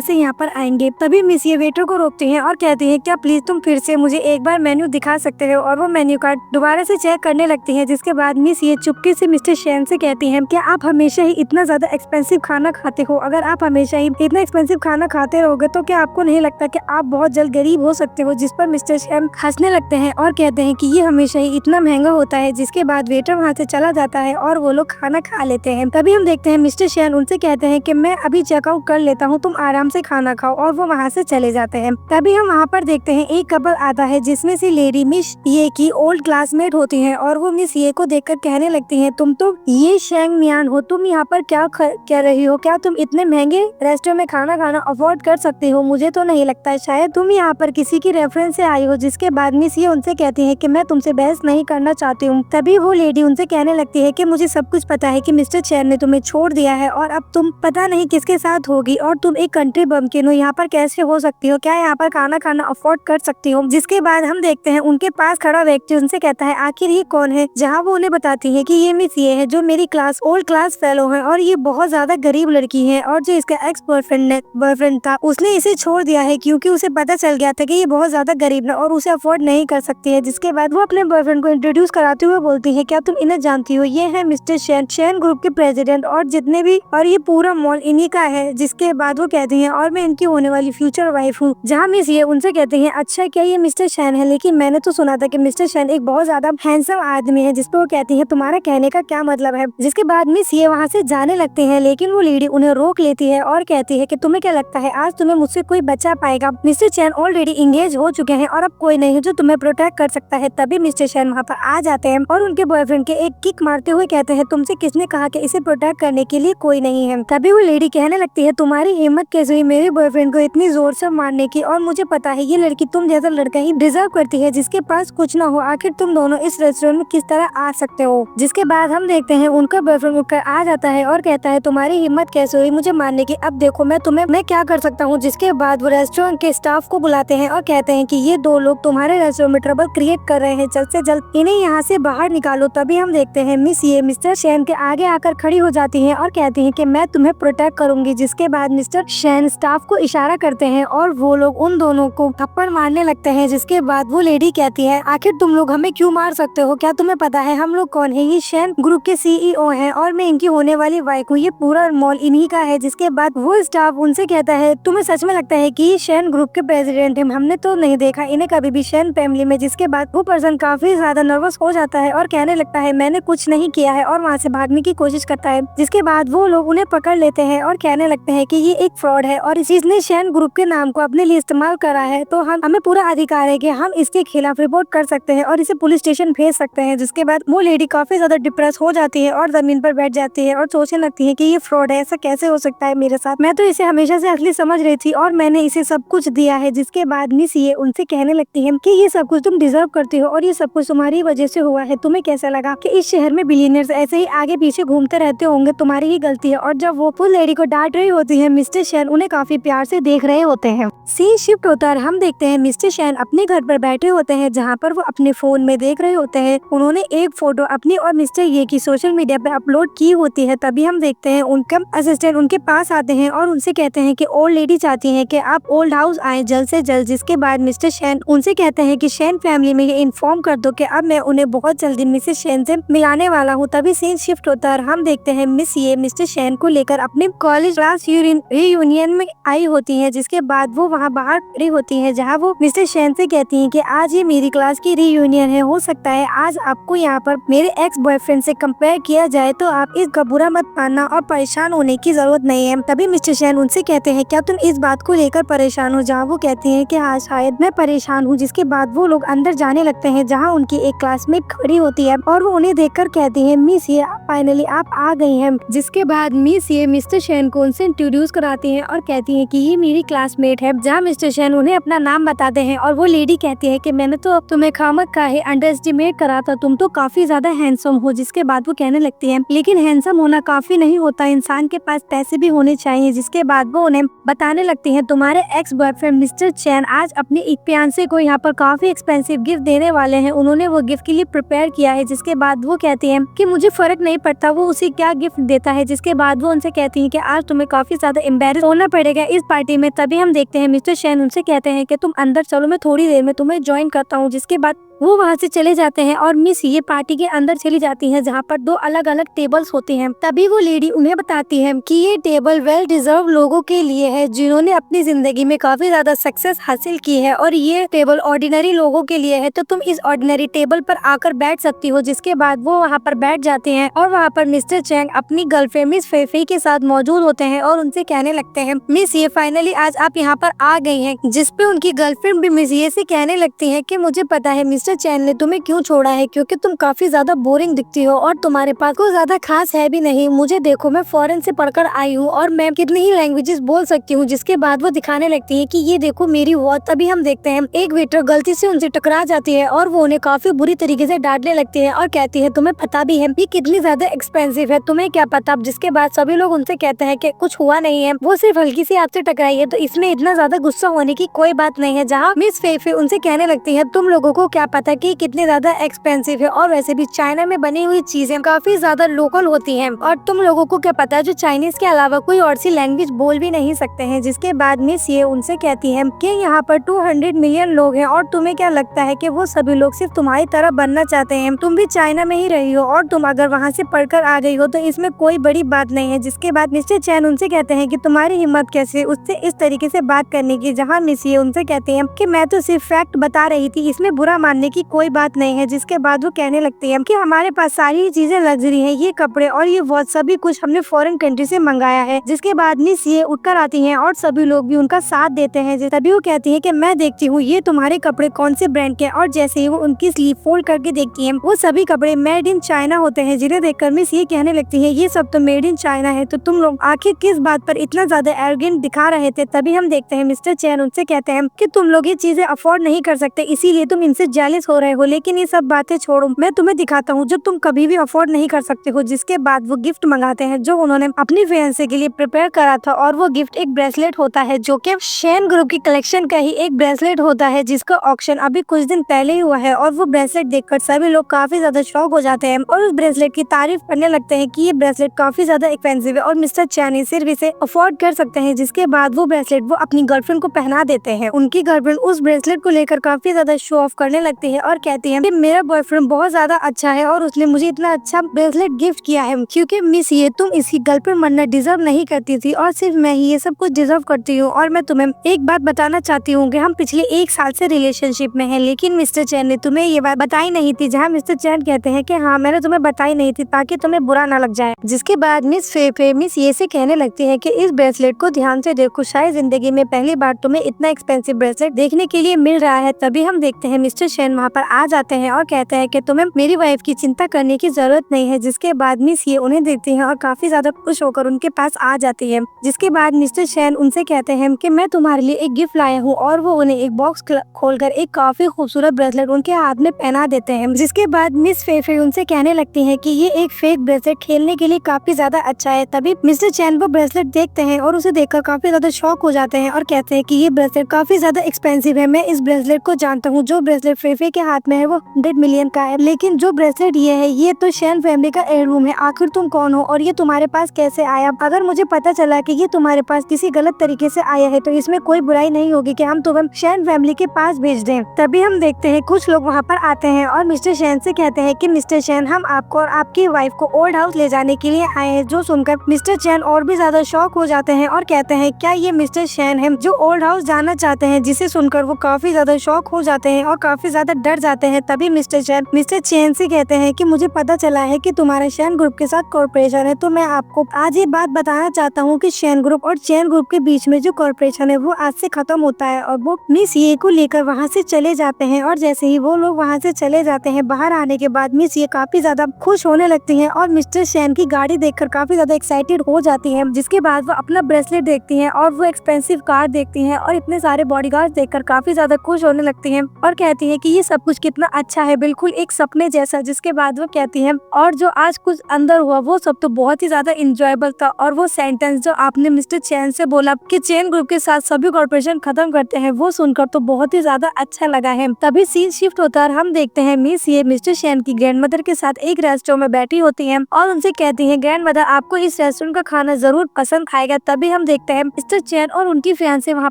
से यहाँ पर आएंगे। तभी मिस ये वेटर को रोकती हैं और कहती हैं क्या प्लीज तुम फिर से मुझे एक बार मेन्यू दिखा सकते हो, और वो मेन्यू कार्ड दोबारा से चेक करने लगती है। जिसके बाद मिस ये चुपके से मिस्टर शैन से कहती हैं क्या आप हमेशा ही इतना ज्यादा एक्सपेंसिव खाना खाते हो, अगर आप हमेशा ही इतना एक्सपेंसिव खाना खाते रहोगे तो क्या आपको नहीं लगता कि आप बहुत जल्द गरीब हो सकते हो। जिस पर मिस्टर शैन हंसने लगते हैं और कहते हैं कि ये हमेशा ही इतना महंगा होता है। जिसके बाद वेटर वहाँ से चला जाता है और वो लोग खाना खा लेते हैं। तभी हम देखते हैं मिस्टर शैन उनसे कहते हैं कि मैं अभी चेकआउट कर लेता हूँ, तुम आराम से खाना खाओ, और वो वहाँ से चले जाते हैं। तभी हम वहाँ पर देखते हैं एक कपल आता है जिसमें से लेडी मिस ये की ओल्ड क्लासमेट होती है और वो मिस ये को देखकर कहने लगती है तुम तो ये शेंग मियान हो, तुम यहाँ पर क्या कर रही हो, क्या तुम इतने महंगे रेस्टोरेंट में खाना खाना अफोर्ड कर सकती हो, मुझे तो नहीं लगता है, शायद तुम यहाँ पर किसी की रेफरेंस से आई हो। जिसके बाद मिस ये उनसे कहती है कि मैं तुमसे बहस नहीं करना चाहती हूँ। तभी वो लेडी उनसे कहने लगती है कि मुझे सब कुछ पता है कि मिस्टर चैन ने तुम्हें छोड़ दिया है और अब तुम पता नहीं किसके साथ होगी, और तुम एक कंट्री बम्किन हो, यहाँ पर कैसे हो सकती हो, क्या यहाँ पर खाना खाना अफोर्ड कर सकती हो। जिसके बाद हम देखते हैं उनके पास खड़ा व्यक्ति उनसे कहता है आखिर ये कौन है, जहाँ वो उन्हें बताती है कि ये मिस ये है जो मेरी क्लास ओल्ड क्लास फेलो है और ये बहुत ज्यादा गरीब लड़की है, और जो इसका एक्स बॉयफ्रेंड था उसने इसे छोड़ दिया है क्योंकि उसे पता चल गया था कि ये बहुत ज्यादा गरीब है और उसे अफोर्ड नहीं कर सकती है। जिसके बाद वो अपने बॉयफ्रेंड को इंट्रोड्यूस कराते हुए बोलती है क्या तुम इन्हें जानती हो, ये है मिस्टर शैन ग्रुप के प्रेसिडेंट, और जितने भी और ये पूरा मॉल इन्हीं का है। जिसके बाद वो कहती है और मैं इनकी होने वाली फ्यूचर वाइफ हूँ। जहाँ मिस ये उनसे कहती है अच्छा क्या ये मिस्टर शैन है, लेकिन मैंने तो सुना था कि मिस्टर शेन एक बहुत ज्यादा हैंडसम आदमी है। जिस पे वो कहती है तुम्हारा कहने का क्या मतलब है। जिसके बाद मिस ये वहाँ से जाने लगती है, लेकिन वो लेडी उन्हें रोक लेती है और कहती है कि तुम्हें क्या लगता है आज तुम्हें मुझसे कोई बचा पाएगा। मिस्टर शेन ऑलरेडी इंगेज हो चुके हैं और अब कोई नहीं है जो तुम्हें प्रोटेक्ट कर सकता है। तभी मिस्टर शेन वहाँ पर आ जाते हैं और उनके बॉयफ्रेंड के एक किक मारते हुए कहते हैं तुमसे किसने कहा कि इसे प्रोटेक्ट करने के लिए कोई नहीं है। तभी वो लेडी कहने लगती है तुम्हारी हिम्मत कैसे हुई मेरे बॉयफ्रेंड को इतनी जोर से मारने की, और मुझे पता है ये लड़की तुम जैसा लड़का ही डिजर्व करती है जिसके पास कुछ ना हो। आखिर तुम दोनों इस रेस्टोरेंट में किस तरह आ सकते हो। जिसके बाद हम देखते हैं उनका बॉयफ्रेंड उठकर आ जाता है और कहता है तुम्हारी हिम्मत कैसे हुई मुझे मारने की, अब देखो मैं क्या कर सकता हूँ। जिसके बाद वो रेस्टोरेंट के स्टाफ को बुलाते हैं और कहते हैं कि ये दो लोग तुम्हारे रेस्टोरेंट में ट्रबल क्रिएट कर रहे हैं, जल्द से जल्द इन्हें यहाँ से बाहर निकालो। तभी हम देखते हैं मिस ये मिस्टर शेन के आगे आकर खड़ी हो जाती है और कहती है कि मैं तुम्हें प्रोटेक्ट करूंगी। जिसके बाद मिस्टर शेन स्टाफ को इशारा करते हैं और वो लोग उन दोनों को थप्पड़ मारने लगते हैं। जिसके बाद वो लेडी कहती है आखिर तुम लोग हमें क्यों मार सकते हो, क्या तुम्हें पता है हम लोग कौन है। ये शेन ग्रुप के CEO हैं और मैं इनकी होने वाली वाइफ हूँ, ये पूरा मॉल इन्हीं का है। जिसके बाद वो स्टाफ उनसे कहता है तुम्हें सच में लगता है कि ये शेन ग्रुप के प्रेसिडेंट है, हमने तो नहीं देखा इन्हें कभी भी शेन फैमिली में। जिसके बाद वो पर्सन काफी ज्यादा नर्वस हो जाता है और कहने लगता है मैंने कुछ नहीं किया है और वहाँ से भागने की कोशिश करता है। जिसके बाद वो लोग उन्हें पकड़ लेते हैं और कहने लगते हैं कि ये एक फ्रॉड है और इसने शेन ग्रुप के नाम को अपने लिए इस्तेमाल करा है, तो हमें पूरा अधिकार है कि हम इसके खिलाफ रिपोर्ट कर सकते हैं और इसे पुलिस स्टेशन भेज सकते हैं। जिसके बाद वो लेडी काफी ज्यादा डिप्रेस हो जाती है और जमीन पर बैठ जाती है और सोचने लगती है कि ये फ्रॉड है, ऐसा कैसे हो सकता है मेरे साथ, मैं तो इसे हमेशा से असली समझ रही थी और मैंने इसे सब कुछ दिया है। जिसके बाद मिस ये उनसे कहने लगती है कि ये सब कुछ तुम डिजर्व करती हो और ये सब कुछ तुम्हारी वजह से हुआ है। तुम्हें कैसा लगा कि इस शहर में बिलियनर्स ऐसे ही आगे पीछे घूमते रहते होंगे, तुम्हारी ही गलती है। और जब वो फुल लेडी को डांट रही होती है मिस्टर शेन उन्हें काफी प्यार से देख रहे होते हैं। सीन शिफ्ट होता है, हम देखते हैं मिस्टर शेन अपने घर पर बैठे होते हैं जहाँ पर वो अपने फोन में देख रहे होते हैं। उन्होंने एक फोटो अपनी और मिस्टर ये की सोशल मीडिया पे अपलोड की होती है। तभी हम देखते हैं उनका असिस्टेंट उनके पास आते हैं और उनसे कहते हैं कि ओल्ड लेडी चाहती है कि आप ओल्ड हाउस आए जल्द से जल्द। जिसके बाद मिस्टर शेन उनसे कहते हैं कि शेन फैमिली में ये इन्फॉर्म कर दो कि अब मैं उन्हें बहुत जल्दी मिसेस शेन से मिलाने वाला हूँ। तभी सीन शिफ्ट होता है, हम देखते हैं मिस ये मिस्टर शेन को लेकर अपने कॉलेज क्लास रीयूनियन में आई होती है। जिसके बाद वो वहाँ बाहर खड़ी होती है जहाँ वो मिस्टर शेन से कहती है कि आज ये मेरी क्लास की रीयूनियन है, हो सकता है आज आपको यहाँ पर मेरे एक्स बॉयफ्रेंड से कंपेयर किया जाए, तो आप इसका बुरा मत मानना और परेशान होने की जरूरत नहीं है। तभी मिस्टर शेन उनसे कहते हैं क्या तुम इस बात को लेकर परेशान हो, जहाँ वो कहती है कि हाँ शायद मैं परेशान हूँ। जिसके बाद वो लोग अंदर जाने लगते हैं जहाँ उनकी एक क्लासमेट खड़ी होती है और वो उन्हें देखकर कहती है मिस ये फाइनली आप आ गई हैं। जिसके बाद मिस ये मिस्टर शेन को उनसे इंट्रोड्यूस कराती है और कहती है कि ये मेरी क्लासमेट है। जहाँ मिस्टर शेन उन्हें अपना नाम बताते हैं और वो लेडी कहती है कि मैंने तो तुम्हें खामक का है अंडर एस्टिमेट करा था, तुम तो काफी ज्यादा हैंडसम हो। जिसके बाद वो कहने लगती है लेकिन हैंडसम होना काफी नहीं होता, इंसान के पास पैसे भी होने चाहिए। जिसके बाद वो उन्हें बताने लगती है तुम्हारे एक्स बॉयफ्रेंड मिस्टर चैन आज अपने एक फियांसे को यहाँ पर काफी एक्सपेंसिव गिफ्ट देने वाले हैं, उन्होंने वो गिफ्ट के लिए प्रिपेयर किया है। जिसके बाद वो कहती है कि मुझे फर्क नहीं पड़ता वो उसे क्या गिफ्ट देता है। जिसके बाद वो उनसे कहती है कि आज तुम्हें काफी ज्यादा एम्बेरस होना पड़ेगा इस पार्टी में। तभी हम देखते हैं मिस्टर शेन उनसे कहते हैं कि तुम अंदर चलो, मैं थोड़ी देर में तुम्हें ज्वाइन करता हूँ। जिसके बाद वो वहाँ से चले जाते हैं और मिस ये पार्टी के अंदर चली जाती है जहाँ पर दो अलग अलग टेबल्स होते हैं। तभी वो लेडी उन्हें बताती है कि ये टेबल वेल डिजर्व लोगों के लिए है जिन्होंने अपनी जिंदगी में काफी ज्यादा सक्सेस हासिल की है, और ये टेबल ऑर्डिनरी लोगों के लिए है, तो तुम इस ऑर्डिनरी टेबल पर आकर बैठ सकती हो। जिसके बाद वो वहाँ पर बैठ जाते हैं और वहाँ पर मिस्टर चैंग अपनी गर्लफ्रेंड मिस फेफी के साथ मौजूद होते हैं और उनसे कहने लगते हैं मिस ये फाइनली आज आप यहाँ पर आ गई हैं। जिसपे उनकी गर्लफ्रेंड भी मिस ये से कहने लगती है कि मुझे पता है मिस्टर चैन ने तुम्हें क्यों छोड़ा है, क्योंकि तुम काफी ज्यादा बोरिंग दिखती हो और तुम्हारे पास कोई ज्यादा खास है भी नहीं। मुझे देखो मैं फॉरेन से पढ़कर आई हूँ और मैं कितनी ही लैंग्वेजेस बोल सकती हूँ। जिसके बाद वो दिखाने लगती है कि ये देखो मेरी वॉच। तभी हम देखते हैं एक वेटर गलती से उनसे टकरा जाती है और वो उन्हें काफी बुरी तरीके से डांटने लगती है और कहती है तुम्हें पता भी है ये कितनी ज्यादा एक्सपेंसिव है, तुम्हें क्या पता। जिसके बाद सभी लोग उनसे कहते हैं कि कुछ हुआ नहीं है, वो सिर्फ हल्की सी आपसे टकराई है, तो इसमें इतना ज्यादा गुस्सा होने की कोई बात नहीं है। जहाँ मिस फेफे उनसे कहने लगती है तुम लोगों को क्या पता कि कितने ज्यादा एक्सपेंसिव है, और वैसे भी चाइना में बनी हुई चीजें काफी ज्यादा लोकल होती हैं। और तुम लोगों को क्या पता है, जो चाइनीज के अलावा कोई और सी लैंग्वेज बोल भी नहीं सकते हैं। जिसके बाद मिस ये उनसे कहती है कि यहाँ पर 200 मिलियन लोग हैं, और तुम्हें क्या लगता है कि वो सभी लोग सिर्फ तुम्हारी तरह बनना चाहते हैं? तुम भी चाइना में ही रही हो, और तुम अगर वहाँ से पढ़कर आ गई हो तो इसमें कोई बड़ी बात नहीं है। जिसके बाद मिस्टर चैन उनसे कहते हैं कि तुम्हारी हिम्मत कैसे उससे इस तरीके से बात करने की, जहाँ मिस ये उनसे कहते हैं कि मैं तो सिर्फ फैक्ट बता रही थी, इसमें बुरा मानने की कोई बात नहीं है। जिसके बाद वो कहने लगती है कि हमारे पास सारी चीजें लग्जरी है, ये कपड़े और ये वॉच सभी कुछ हमने फॉरेन कंट्री से मंगाया है। जिसके बाद मिस ये उठकर आती है और सभी लोग भी उनका साथ देते हैं। तभी वो कहती है कि मैं देखती हूँ ये तुम्हारे कपड़े कौन से ब्रांड के, और जैसे ही वो उनकी स्लीव फोल्ड करके देखती है, वो सभी कपड़े मेड इन चाइना होते हैं। जिन्हें देखकर मिस ये कहने लगती है ये सब तो मेड इन चाइना है, तो तुम लोग आखिर किस बात पर इतना ज्यादा एरोगेंट दिखा रहे थे? तभी हम देखते हैं मिस्टर चैन उनसे कहते हैं कि तुम लोग ये चीजें अफोर्ड नहीं कर सकते, इसीलिए तुम इनसे जेलस हो रहे हो। लेकिन ये सब बातें छोड़ो, मैं तुम्हें दिखाता हूँ जो तुम कभी भी अफोर्ड नहीं कर सकते हो। जिसके बाद वो गिफ्ट मंगाते हैं जो उन्होंने अपनी फियांसे के लिए प्रिपेयर करा था, और वो गिफ्ट एक ब्रेसलेट होता है जो कि शेन ग्रुप की कलेक्शन का ही एक ब्रेसलेट होता है, जिसका ऑक्शन अभी कुछ दिन पहले ही हुआ है। और वो ब्रेसलेट देखकर सभी लोग काफी ज्यादा शॉक हो जाते हैं और उस ब्रेसलेट की तारीफ करने लगते हैं कि ये ब्रेसलेट काफी ज्यादा एक्सपेंसिव है और मिस्टर चैन सिर्फ इसे अफोर्ड कर सकते हैं। जिसके बाद वो ब्रेसलेट वो अपनी गर्लफ्रेंड को पहना देते हैं। उनकी गर्लफ्रेंड उस ब्रेसलेट को लेकर काफी ज्यादा शो ऑफ करने लगती है और कहती है कि मेरा बॉयफ्रेंड बहुत ज्यादा अच्छा है और उसने मुझे इतना अच्छा ब्रेसलेट गिफ्ट किया है, क्योंकि मिस ये तुम इसकी गर्लफ्रेंड बनना डिजर्व नहीं करती थी और सिर्फ मैं ही ये सब कुछ डिजर्व करती हूँ। और मैं तुम्हें एक बात बताना चाहती हूँ कि हम पिछले 1 साल से रिलेशनशिप में हैं, लेकिन मिस्टर चैन ने तुम्हें ये बात बताई नहीं थी। जहाँ मिस्टर चैन कहते हैं कि हाँ मैंने तुम्हें बताई नहीं थी ताकि तुम्हें बुरा ना लग जाए। जिसके बाद मिस फे मिस ये से कहने लगती है कि इस ब्रेसलेट को ध्यान से देखो, शायद जिंदगी में पहली बार तुम्हें इतना एक्सपेंसिव ब्रेसलेट देखने के लिए मिल रहा है। तभी हम देखते हैं मिस्टर चैन वहाँ पर आ जाते हैं और कहते हैं कि तुम्हें मेरी वाइफ की चिंता करने की जरूरत नहीं है। जिसके बाद मिस ये उन्हें देखती है और काफी ज्यादा खुश होकर उनके पास आ जाती है। जिसके बाद मिस्टर चैन उनसे कहते हैं कि मैं तुम्हारे लिए एक गिफ्ट लाया हूँ, और वो उन्हें एक बॉक्स खोलकर एक काफी खूबसूरत ब्रेसलेट उनके हाथ में पहना देते हैं। जिसके बाद मिस फे उनसे कहने लगती है कि ये एक फेक ब्रेसलेट खेलने के लिए काफी ज्यादा अच्छा है। तभी मिस्टर चैन वो ब्रेसलेट देखते हैं और उसे देखकर काफी ज्यादा शॉक हो जाते हैं और कहते हैं कि ये ब्रेसलेट काफी ज्यादा एक्सपेंसिव है। मैं इस ब्रेसलेट को जानता हूँ, जो ब्रेसलेट फे के हाथ में है वो 100 मिलियन का है, लेकिन जो ब्रेसलेट ये है ये तो शैन फैमिली का हेirloom है। आखिर तुम कौन हो और ये तुम्हारे पास कैसे आया? अगर मुझे पता चला कि ये तुम्हारे पास किसी गलत तरीके से आया है तो इसमें कोई बुराई नहीं होगी कि हम तुम्हें शैन फैमिली के पास भेज दें। तभी हम देखते हैं कुछ लोग वहाँ पर आते हैं और मिस्टर शैन से कहते हैं कि मिस्टर शैन हम आपको और आपकी वाइफ को ओल्ड हाउस ले जाने के लिए आए हैं। जो सुनकर मिस्टर चैन और भी ज्यादा शॉक हो जाते हैं और कहते हैं क्या ये मिस्टर शैन है जो ओल्ड हाउस जाना चाहते हैं? जिसे सुनकर वो काफी ज्यादा शॉक हो जाते हैं और काफी ज्यादा डर जाते हैं। तभी मिस्टर चैन से कहते हैं कि मुझे पता चला है कि तुम्हारा शैन ग्रुप के साथ कॉर्पोरेशन है, तो मैं आपको आज ये बात बताना चाहता हूँ कि शैन ग्रुप और चैन ग्रुप के बीच में जो कॉर्पोरेशन है वो आज से खत्म होता है। और वो मिस ये को लेकर वहाँ से चले जाते हैं और जैसे ही वो लोग वहाँ से चले जाते हैं, बाहर आने के बाद मिस ये काफी ज्यादा खुश होने लगती है और मिस्टर शैन की गाड़ी देखकर काफी ज्यादा एक्साइटेड हो जाती है। जिसके बाद वो अपना ब्रेसलेट देखती है और वो एक्सपेंसिव कार देखती है और इतने सारे बॉडीगार्ड देखकर काफी ज्यादा खुश होने लगती है और कहती है कि ये सब कुछ कितना अच्छा है, बिल्कुल एक सपने जैसा। जिसके बाद वो कहती है और जो आज कुछ अंदर हुआ वो सब तो बहुत ही ज्यादा इंजॉयबल था, और वो सेंटेंस जो आपने मिस्टर चैन से बोला कि चैन ग्रुप के साथ सभी कॉर्पोरेशन खत्म करते हैं, वो सुनकर तो बहुत ही ज्यादा अच्छा लगा है। तभी सीन शिफ्ट होता है और हम देखते हैं मिस ये मिस्टर चैन की ग्रैंडमदर के साथ एक रेस्टोरेंट में बैठी होती है और उनसे कहती है ग्रैंडमदर आपको इस रेस्टोरेंट का खाना जरूर पसंद आएगा। तभी हम देखते हैं मिस्टर चैन और उनकी फियांसे वहाँ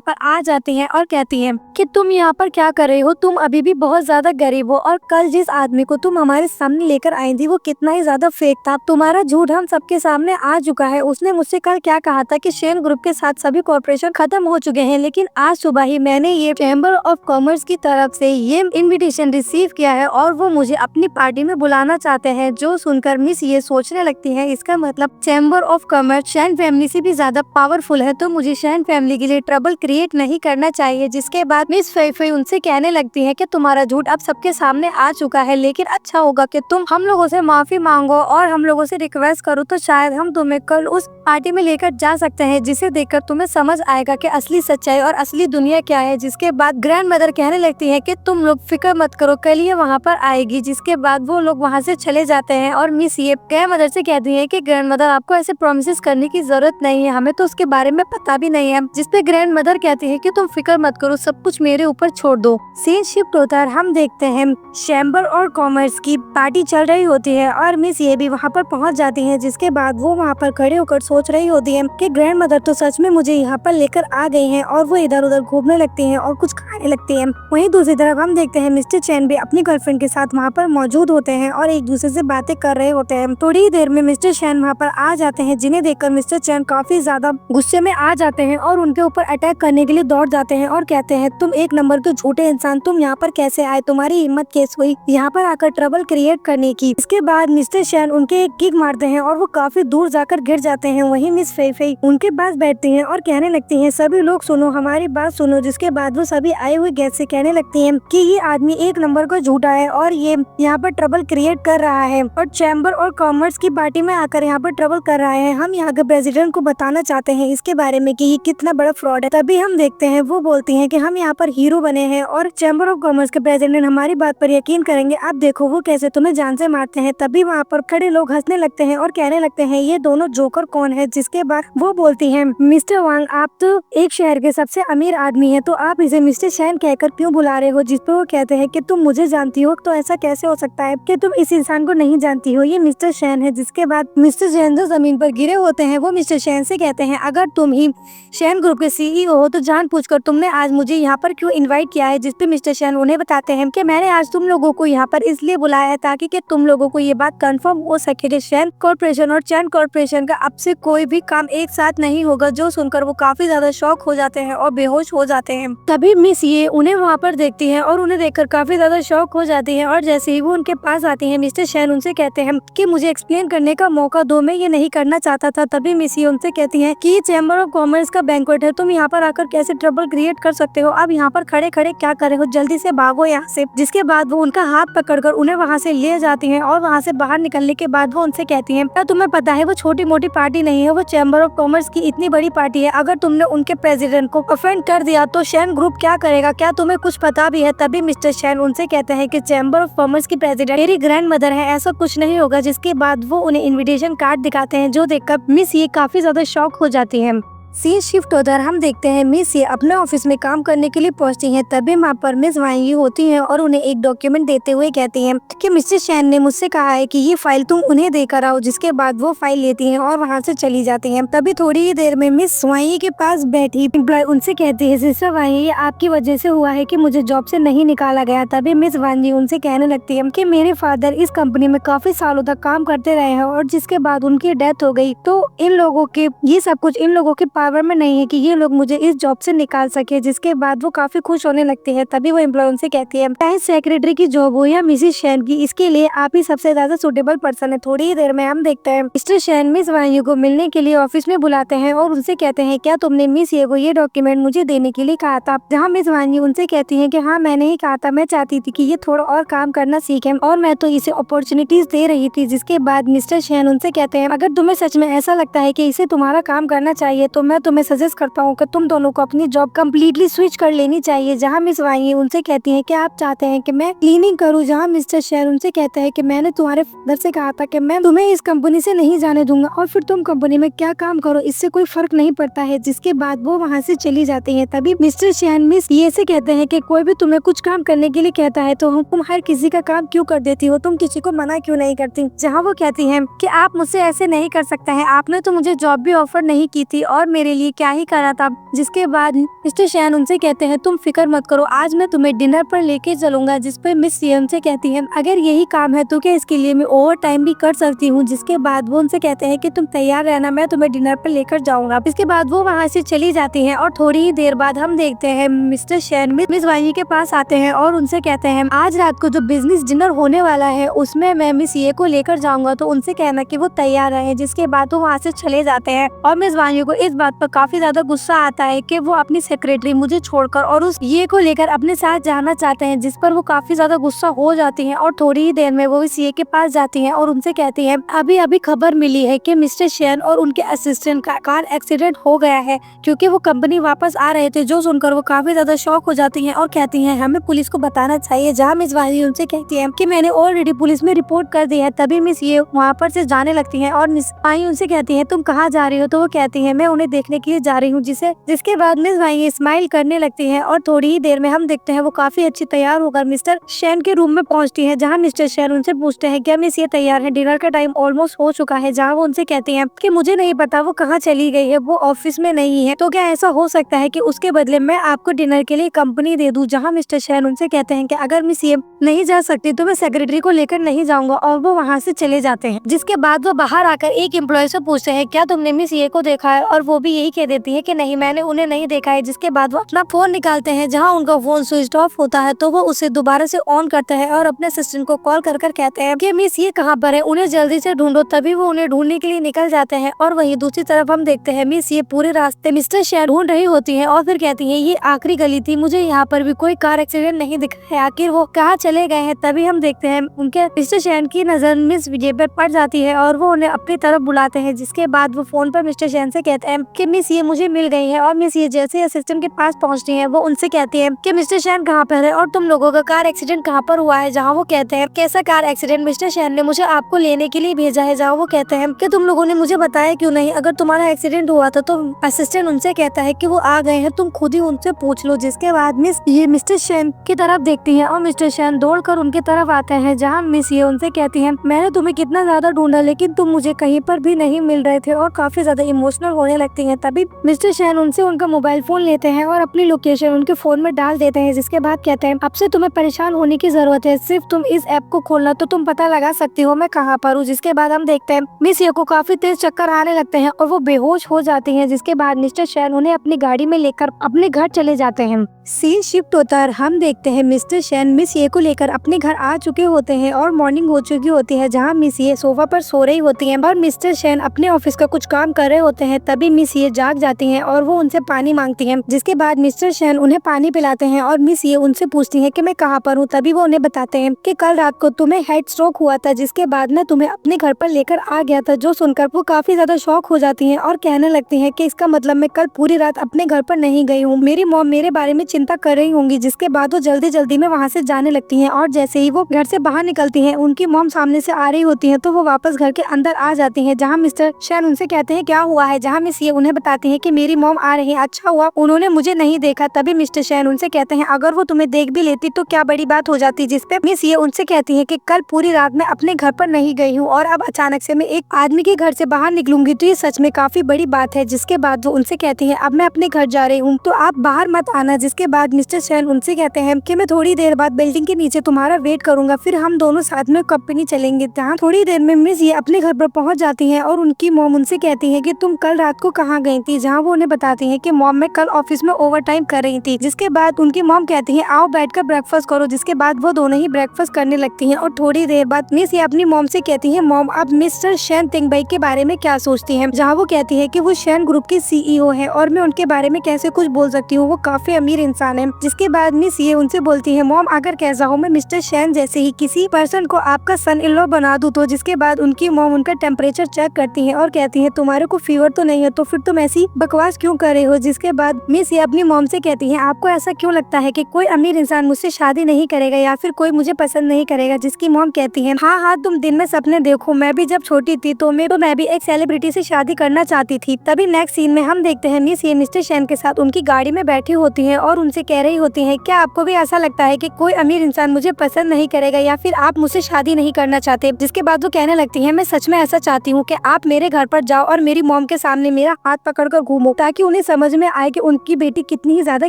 पर आ जाती है और कहती है कि तुम यहाँ पर क्या कर रहे हो? तुम अभी भी बहुत ज्यादा गरीब हो और कल जिस आदमी को तुम हमारे सामने लेकर आई थी वो कितना ही ज्यादा फेक था। तुम्हारा झूठ हम सबके सामने आ चुका है। उसने मुझसे कल क्या कहा था कि शेन ग्रुप के साथ सभी कॉर्पोरेशन खत्म हो चुके हैं, लेकिन आज सुबह ही मैंने ये चैम्बर ऑफ कॉमर्स की तरफ से ये इनविटेशन रिसीव किया है और वो मुझे अपनी पार्टी में बुलाना चाहते हैं। जो सुनकर मिस ये सोचने लगती है इसका मतलब चैम्बर ऑफ कॉमर्स शैन फैमिली से भी ज्यादा पावरफुल है, तो मुझे शैन फैमिली के लिए ट्रबल क्रिएट नहीं करना चाहिए। जिसके बाद मिस फई उनसे कहने लगती है कि तुम्हारा झूठ अब सबके सामने आ चुका है, लेकिन अच्छा होगा कि तुम हम लोगों से माफी मांगो और हम लोगों से रिक्वेस्ट करो, तो शायद हम तुम्हें कल उस पार्टी में लेकर जा सकते हैं जिसे देखकर तुम्हें समझ आएगा कि असली सच्चाई और असली दुनिया क्या है। जिसके बाद ग्रैंड मदर कहने लगती है कि तुम लोग फिक्र मत करो, कल ये वहाँ पर आएगी। जिसके बाद वो लोग वहाँ से चले जाते हैं और मिस ये ग्रैंड मदर से कहती है कि ग्रैंड मदर आपको ऐसे प्रोमिस करने की जरूरत नहीं है, हमें तो उसके बारे में पता भी नहीं है। जिसपे ग्रैंड मदर कहती है कि तुम फिक्र मत करो, सब कुछ मेरे ऊपर छोड़ दो। सीन शिफ्ट होता है, हम देखते हैं चैम्बर और कॉमर्स की पार्टी चल रही होती है और मिस ये भी वहाँ पर पहुँच जाती है, जिसके बाद वो वहाँ पर खड़े होकर सोच रही होती है कि ग्रैंड मदर तो सच में मुझे यहाँ पर लेकर आ गई हैं, और वो इधर उधर घूमने लगती हैं और कुछ खाने लगती हैं। वहीं दूसरी तरफ हम देखते हैं मिस्टर चैन भी अपनी गर्लफ्रेंड के साथ वहाँ पर मौजूद होते हैं और एक दूसरे से बातें कर रहे होते हैं। थोड़ी ही देर में मिस्टर चैन वहाँ पर आ जाते हैं, जिन्हें देखकर मिस्टर चैन काफी ज्यादा गुस्से में आ जाते हैं और उनके ऊपर अटैक करने के लिए दौड़ जाते हैं और कहते हैं तुम एक नंबर के झूठे इंसान, तुम यहाँ पर कैसे आए, तुम्हारी हिम्मत कैसे हुई यहाँ पर आकर ट्रबल क्रिएट करने की। इसके बाद मिस्टर चैन उनके एक किक मारते हैं और वो काफी दूर जाकर गिर जाते हैं। वहीं मिस फेई फेई उनके पास बैठती हैं और कहने लगती हैं सभी लोग सुनो, हमारी बात सुनो। जिसके बाद वो सभी आए हुए गेस्ट से कहने लगती हैं कि ये आदमी एक नंबर का झूठा है और ये यहाँ पर ट्रबल क्रिएट कर रहा है और चैम्बर और कॉमर्स की पार्टी में आकर यहाँ पर ट्रबल कर रहा है। हम यहाँ के प्रेसिडेंट को बताना चाहते हैं इसके बारे में कि ये कितना बड़ा फ्रॉड है। तभी हम देखते हैं वो बोलती हैं कि हम यहाँ पर हीरो बने हैं और चैम्बर ऑफ कॉमर्स के प्रेसिडेंट हमारी बात पर यकीन करेंगे। आप देखो वो कैसे तुम्हें जान से मारते हैं। तभी वहाँ पर खड़े लोग हंसने लगते हैं और कहने लगते हैं ये दोनों जोकर कौन है। जिसके बाद वो बोलती है मिस्टर वांग, आप तो एक शहर के सबसे अमीर आदमी है, तो आप इसे मिस्टर शैन कहकर क्यों बुला रहे हो। जिस पर वो कहते हैं कि तुम मुझे जानती हो, तो ऐसा कैसे हो सकता है कि तुम इस इंसान को नहीं जानती हो, ये मिस्टर शैन है। जिसके बाद मिस्टर शैन जो जमीन पर गिरे होते हैं वो मिस्टर शैन से कहते हैं अगर तुम ही शैन ग्रुप के सीईओ हो तो जानबूझकर तुमने आज मुझे यहाँ पर क्यों इनवाइट किया है। जिस पे मिस्टर शैन उन्हें बताते हैं कि मैंने आज तुम लोगों को यहाँ पर इसलिए बुलाया है ताकि कि तुम लोगों को ये बात कंफर्म हो सके कि शैन कॉर्पोरेशन और चैन कॉर्पोरेशन का अब से कोई भी काम एक साथ नहीं होगा। जो सुनकर वो काफी ज्यादा शॉक हो जाते हैं और बेहोश हो जाते हैं। तभी मिस ये उन्हें वहाँ पर देखती है और उन्हें देखकर काफी ज्यादा शॉक हो जाती है और जैसे ही वो उनके पास आती है मिस्टर शैन उनसे कहते हैं कि मुझे एक्सप्लेन करने का मौका दो, मैं ये नहीं करना चाहता था। तभी मिस ये उनसे कहती है कि ये चैम्बर ऑफ कॉमर्स का बैंक्वेट है, तुम यहाँ पर आकर कैसे ट्रबल क्रिएट कर सकते हो, अब यहाँ पर खड़े खड़े क्या कर रहे हो, जल्दी से भागो यहाँ से। जिसके बाद वो उनका हाथ पकड़कर उन्हें वहाँ से ले जाती हैं और वहाँ से बाहर निकलने के बाद वो उनसे कहती हैं क्या तुम्हें पता है वो छोटी मोटी पार्टी नहीं है, वो चैम्बर ऑफ कॉमर्स की इतनी बड़ी पार्टी है। अगर तुमने उनके प्रेसिडेंट को ऑफेंड कर दिया तो शैन ग्रुप क्या करेगा, क्या तुम्हें कुछ पता भी है। तभी मिस्टर शैन उनसे कहते हैं कि चैम्बर ऑफ कॉमर्स की प्रेसिडेंट मेरी ग्रैंड मदर है, ऐसा कुछ नहीं होगा। जिसके बाद वो उन्हें इन्विटेशन कार्ड दिखाते हैं, जो देखकर मिस ये काफी ज्यादा शॉक हो जाती है। सीन शिफ्ट होकर हम देखते हैं मिस ये अपने ऑफिस में काम करने के लिए पहुंचती हैं। तभी वहाँ पर मिस वांगी होती हैं और उन्हें एक डॉक्यूमेंट देते हुए कहती हैं कि मिस्टर शैन ने मुझसे कहा है कि ये फाइल तुम उन्हें देकर आओ। जिसके बाद वो फाइल लेती हैं और वहाँ से चली जाती हैं। तभी थोड़ी ही देर में मिस वांगी के पास बैठी एम्प्लॉय उनसे कहती है सिस्टर वांगी ये आपकी वजह से हुआ है कि मुझे जॉब से नहीं निकाला गया। तभी मिस वांगी उनसे कहने लगती है कि मेरे फादर इस कंपनी में काफी सालों तक काम करते रहे हैं और जिसके बाद उनकी डेथ हो गई, तो इन लोगों के ये सब कुछ इन लोगों के पावर में नहीं है कि ये लोग मुझे इस जॉब से निकाल सके। जिसके बाद वो काफी खुश होने लगती है। तभी वो एम्प्लॉय उनसे कहती है चाहे सेक्रेटरी की जॉब हो या मिसेस शैन की, इसके लिए आप ही सबसे ज्यादा सुटेबल पर्सन है। थोड़ी ही देर में हम देखते हैं मिस्टर शैन मिस वांगी को मिलने के लिए ऑफिस में बुलाते हैं और उनसे कहते हैं क्या तुमने मिस ये को ये डॉक्यूमेंट मुझे देने के लिए कहा था। जहाँ मिस वांगी उनसे कहती है कि हाँ मैंने ही कहा था, मैं चाहती थी कि ये थोड़ा और काम करना सीखे और मैं तो इसे अपॉर्चुनिटीज दे रही थी। जिसके बाद मिस्टर शैन उनसे कहते हैं अगर तुम्हें सच में ऐसा लगता है कि इसे तुम्हारा काम करना चाहिए तो मैं तुम्हें सजेस्ट करता हूँ कि तुम दोनों को अपनी जॉब कम्प्लीटली स्विच कर लेनी चाहिए। जहाँ मिस वांगी उनसे कहती है कि आप चाहते हैं कि मैं क्लीनिंग करूँ। जहाँ मिस्टर शैन उनसे कहता है कि मैंने तुम्हारे फादर से कहा था कि मैं तुम्हें इस कंपनी से नहीं जाने दूंगा और फिर तुम कंपनी में क्या काम करो इससे कोई फर्क नहीं पड़ता है। जिसके बाद वो वहाँ से चली जाती है। तभी मिस्टर शैन मिस ये से कहते हैं कि कोई भी तुम्हें कुछ काम करने के लिए कहता है तो तुम हर किसी का काम क्यों कर देती हो, तुम किसी को मना क्यों नहीं करती। जहाँ वो कहती है कि आप मुझसे ऐसे नहीं कर सकते हैं, आपने तो मुझे जॉब भी ऑफर नहीं की थी और मेरे लिए क्या ही करा था। जिसके बाद मिस्टर शैन उनसे कहते हैं तुम फिक्र मत करो, आज मैं तुम्हें डिनर पर लेके चलूंगा। जिस पर मिस सीएम से कहती है अगर यही काम है तो क्या इसके लिए मैं ओवर टाइम भी कर सकती हूँ। जिसके बाद वो उनसे कहते हैं कि तुम तैयार रहना, मैं तुम्हें डिनर पर लेकर जाऊंगा। इसके बाद वो वहाँ से चली जाती है और थोड़ी ही देर बाद हम देखते हैं मिस्टर शैन मिस वांगी के पास आते हैं और उनसे कहते हैं आज रात को जो बिजनेस डिनर होने वाला है उसमें मैं मिस ये को लेकर जाऊंगा, तो उनसे कहना कि वो तैयार रहे। जिसके बाद वो वहाँ से चले जाते हैं और मिस वांगी को इस बात पर काफी ज्यादा गुस्सा आता है कि वो अपनी सेक्रेटरी मुझे छोड़कर और उस ये को लेकर अपने साथ जाना चाहते हैं। जिस पर वो काफी ज्यादा गुस्सा हो जाती हैं और थोड़ी ही देर में वो इस ये के पास जाती हैं और उनसे कहती हैं अभी अभी खबर मिली है कि मिस्टर शैन और उनके असिस्टेंट का कार एक्सीडेंट हो गया है, क्योंकि वो कंपनी वापस आ रहे थे। जो सुनकर वो काफी ज्यादा शॉक हो जाती हैं और कहती हैं हमें पुलिस को बताना चाहिए। जहाँ मिस वांगी उनसे कहती है कि मैंने ऑलरेडी पुलिस में रिपोर्ट कर दी है। तभी मिस ये वहाँ पर से जाने लगती है और मिस वांगी उनसे कहती है तुम कहाँ जा रही हो, तो वो कहती है मैं उन्हें देखने के लिए जा रही हूँ जिसके बाद मिस वांग स्माइल करने लगती है और थोड़ी ही देर में हम देखते हैं वो काफी अच्छी तैयार होकर मिस्टर शैन के रूम में पहुंचती है, जहाँ मिस्टर शैन उनसे पूछते हैं क्या मिस ये तैयार है, डिनर का टाइम ऑलमोस्ट हो चुका है। जहाँ वो उनसे कहती हैं कि मुझे नहीं पता वो कहाँ चली गई है, वो ऑफिस में नहीं है, तो क्या ऐसा हो सकता है कि उसके बदले मैं आपको डिनर के लिए कंपनी दे दूं। जहाँ मिस्टर शैन उनसे कहते हैं कि अगर मिस ये नहीं जा सकती तो मैं सेक्रेटरी को लेकर नहीं जाऊंगा, और वो वहाँ से चले जाते हैं। जिसके बाद वो बाहर आकर एक एम्प्लॉय से पूछते हैं क्या तुमने मिस ये को देखा है, और वो भी यही कह देती है कि नहीं मैंने उन्हें नहीं देखा है। जिसके बाद वो अपना फोन निकालते हैं, जहाँ उनका फोन स्विच ऑफ होता है, तो वो उसे दोबारा से ऑन करते हैं और अपने असिस्टेंट को कॉल कर कहते हैं कि मिस ये कहाँ पर है, उन्हें जल्दी से ढूंढो। तभी वो उन्हें ढूंढने के लिए निकल जाते हैं, और वहीं दूसरी तरफ हम देखते हैं मिस ये पूरे रास्ते मिस्टर शैन ढूंढ रही होती है और फिर कहती है ये आखिरी गली थी, मुझे यहाँ पर भी कोई कार एक्सीडेंट नहीं दिखा है, आखिर वो कहाँ चले गए हैं। तभी हम देखते हैं उनके मिस्टर शैन की नजर मिस विजय पर पड़ जाती है और वो उन्हें अपनी तरफ बुलाते हैं। जिसके बाद वो फोन पर मिस्टर शैन से कहते हैं कि मिस ये मुझे मिल गई है, और मिस ये जैसे असिस्टेंट के पास पहुँचती है वो उनसे कहती है कि मिस्टर शैन कहाँ पर है और तुम लोगों का कार एक्सीडेंट कहाँ पर हुआ है। जहाँ वो कहते हैं कैसा कार एक्सीडेंट, मिस्टर शैन ने मुझे आपको लेने के लिए भेजा है। जहाँ वो कहते हैं कि तुम लोगों ने मुझे बताया क्यों नहीं, अगर तुम्हारा एक्सीडेंट हुआ था तो असिस्टेंट उनसे कहता है कि वो आ गए हैं, तुम खुद ही उनसे पूछ लो। जिसके बाद मिस ये मिस्टर शैन की तरफ देखती है और मिस्टर शैन दौड़कर उनके तरफ आते हैं, जहाँ मिस ये उनसे कहती है मैंने तुम्हें कितना ज्यादा ढूंढा लेकिन तुम मुझे कहीं पर भी नहीं मिल रहे थे, और काफी ज्यादा इमोशनल होने लगती है। तभी मिस्टर शैन उनसे उनका मोबाइल फोन लेते हैं और अपनी लोकेशन उनके फोन में डाल देते हैं। जिसके बाद कहते हैं अब से तुम्हें परेशान होने की जरूरत है, सिर्फ तुम इस ऐप को खोलना तो तुम पता लगा सकती हो मैं कहाँ पर हूँ। जिसके बाद हम देखते हैं मिस ये को काफी तेज चक्कर आने लगते हैं और वो बेहोश हो जाती हैं। जिसके बाद मिस्टर शैन उन्हें अपनी गाड़ी में लेकर अपने घर चले जाते हैं। सीन शिफ्ट होता है, हम देखते हैं मिस्टर शैन मिस ये को लेकर अपने घर आ चुके होते हैं और मॉर्निंग हो चुकी होती है, जहाँ मिस ये सोफा पर सो रही होती हैं और मिस्टर शैन अपने ऑफिस का कुछ काम कर रहे होते हैं। तभी मिस ये जाग जाती हैं और वो उनसे पानी मांगती हैं। जिसके बाद मिस्टर शैन उन्हें पानी पिलाते हैं और मिस ये उनसे पूछती है कि मैं कहाँ पर हूँ। तभी वो उन्हें बताते हैं कि कल रात को तुम्हें हेड स्ट्रोक हुआ था, जिसके बाद मैं तुम्हें अपने घर पर लेकर आ गया था। जो सुनकर वो काफी ज्यादा शॉक हो जाती हैं और कहने लगती हैं कि इसका मतलब मैं कल पूरी रात अपने घर पर नहीं गई हूँ, मेरी मॉम मेरे बारे में चिंता कर रही होंगी। जिसके बाद वो जल्दी जल्दी में वहाँ से जाने लगती हैं और जैसे ही वो घर से बाहर निकलती हैं उनकी मॉम सामने से आ रही होती है, तो वो वापस घर के अंदर आ जाती हैं, जहाँ मिस्टर शैन उनसे कहते हैं क्या हुआ है। जहाँ मिस ये उन्हें बताती है कि मेरी मॉम आ रही है, अच्छा हुआ उन्होंने मुझे नहीं देखा। तभी मिस्टर शैन उनसे कहते हैं अगर वो तुम्हें देख भी लेती तो क्या बड़ी बात हो जाती। जिसपे मिस ये उनसे कहती है कि कल पूरी रात मैं अपने घर पर नहीं गई हूँ और अब अचानक से मैं एक आदमी के घर से बाहर निकलूंगी तो ये सच में काफी बड़ी बात है। जिसके बाद वो उनसे कहती है अब मैं अपने घर जा रही हूँ तो आप बाहर मत आना। जिसके बाद मिस्टर शैन उनसे कहते हैं कि मैं थोड़ी देर बाद बिल्डिंग के नीचे तुम्हारा वेट करूंगा, फिर हम दोनों साथ में कंपनी चलेंगे। जहाँ थोड़ी देर में मिस ये अपने घर पर पहुँच जाती है और उनकी मॉम उनसे कहती है कि तुम कल रात को कहाँ गई थी। जहाँ वो उन्हें बताती है कि मॉम मैं कल ऑफिस में ओवर टाइम कर रही थी। जिसके बाद उनकी मॉम कहती है आओ बैठकर ब्रेकफास्ट करो। जिसके बाद वो दोनों ही ब्रेकफास्ट करने लगती हैं और थोड़ी देर बाद मिस ये अपनी मॉम से कहती है मॉम आप मिस्टर शैन तिंगबई के बारे में क्या सोचती हैं। जहाँ वो कहती है कि वो शैन ग्रुप के CEO है और मैं उनके बारे में कैसे कुछ बोल सकती हूँ, वो काफी अमीर इंसान है। जिसके बाद मिस ये उनसे बोलती है मॉम अगर कैसा हो मैं मिस्टर शैन जैसे ही किसी पर्सन को आपका सन इन लॉ बना दूं तो। जिसके बाद उनकी मॉम उनका टेम्परेचर चेक करती है और कहती है तुम्हारे को फीवर तो नहीं है, तो फिर तुम ऐसी बकवास क्यों कर रहे हो। जिसके बाद मिस ये अपनी मॉम से कहती है आपको ऐसा क्यों लगता है कि कोई अमीर इंसान मुझसे शादी नहीं करेगा या फिर कोई मुझे पसंद नहीं करेगा। जिसकी मॉम कहती है हाँ हाँ तुम दिन में सपने देखो, मैं भी जब छोटी थी तो मैं भी एक सेलिब्रिटी से शादी करना चाहती थी। तभी नेक्स्ट सीन में हम देखते हैं मिस ये मिस्टर शैन के साथ उनकी गाड़ी में बैठी होती है और उनसे कह रही होती है क्या आपको भी ऐसा लगता है कि कोई अमीर इंसान मुझे पसंद नहीं करेगा या फिर आप मुझसे शादी नहीं करना चाहते। जिसके बाद वो कहने लगती है मैं सच में ऐसा चाहती हूँ कि आप मेरे घर पर जाओ और मेरी मॉम के सामने मेरा हाथ पकड़कर घूमो ताकि उन्हें समझ में आए कि उनकी बेटी कितनी ही ज्यादा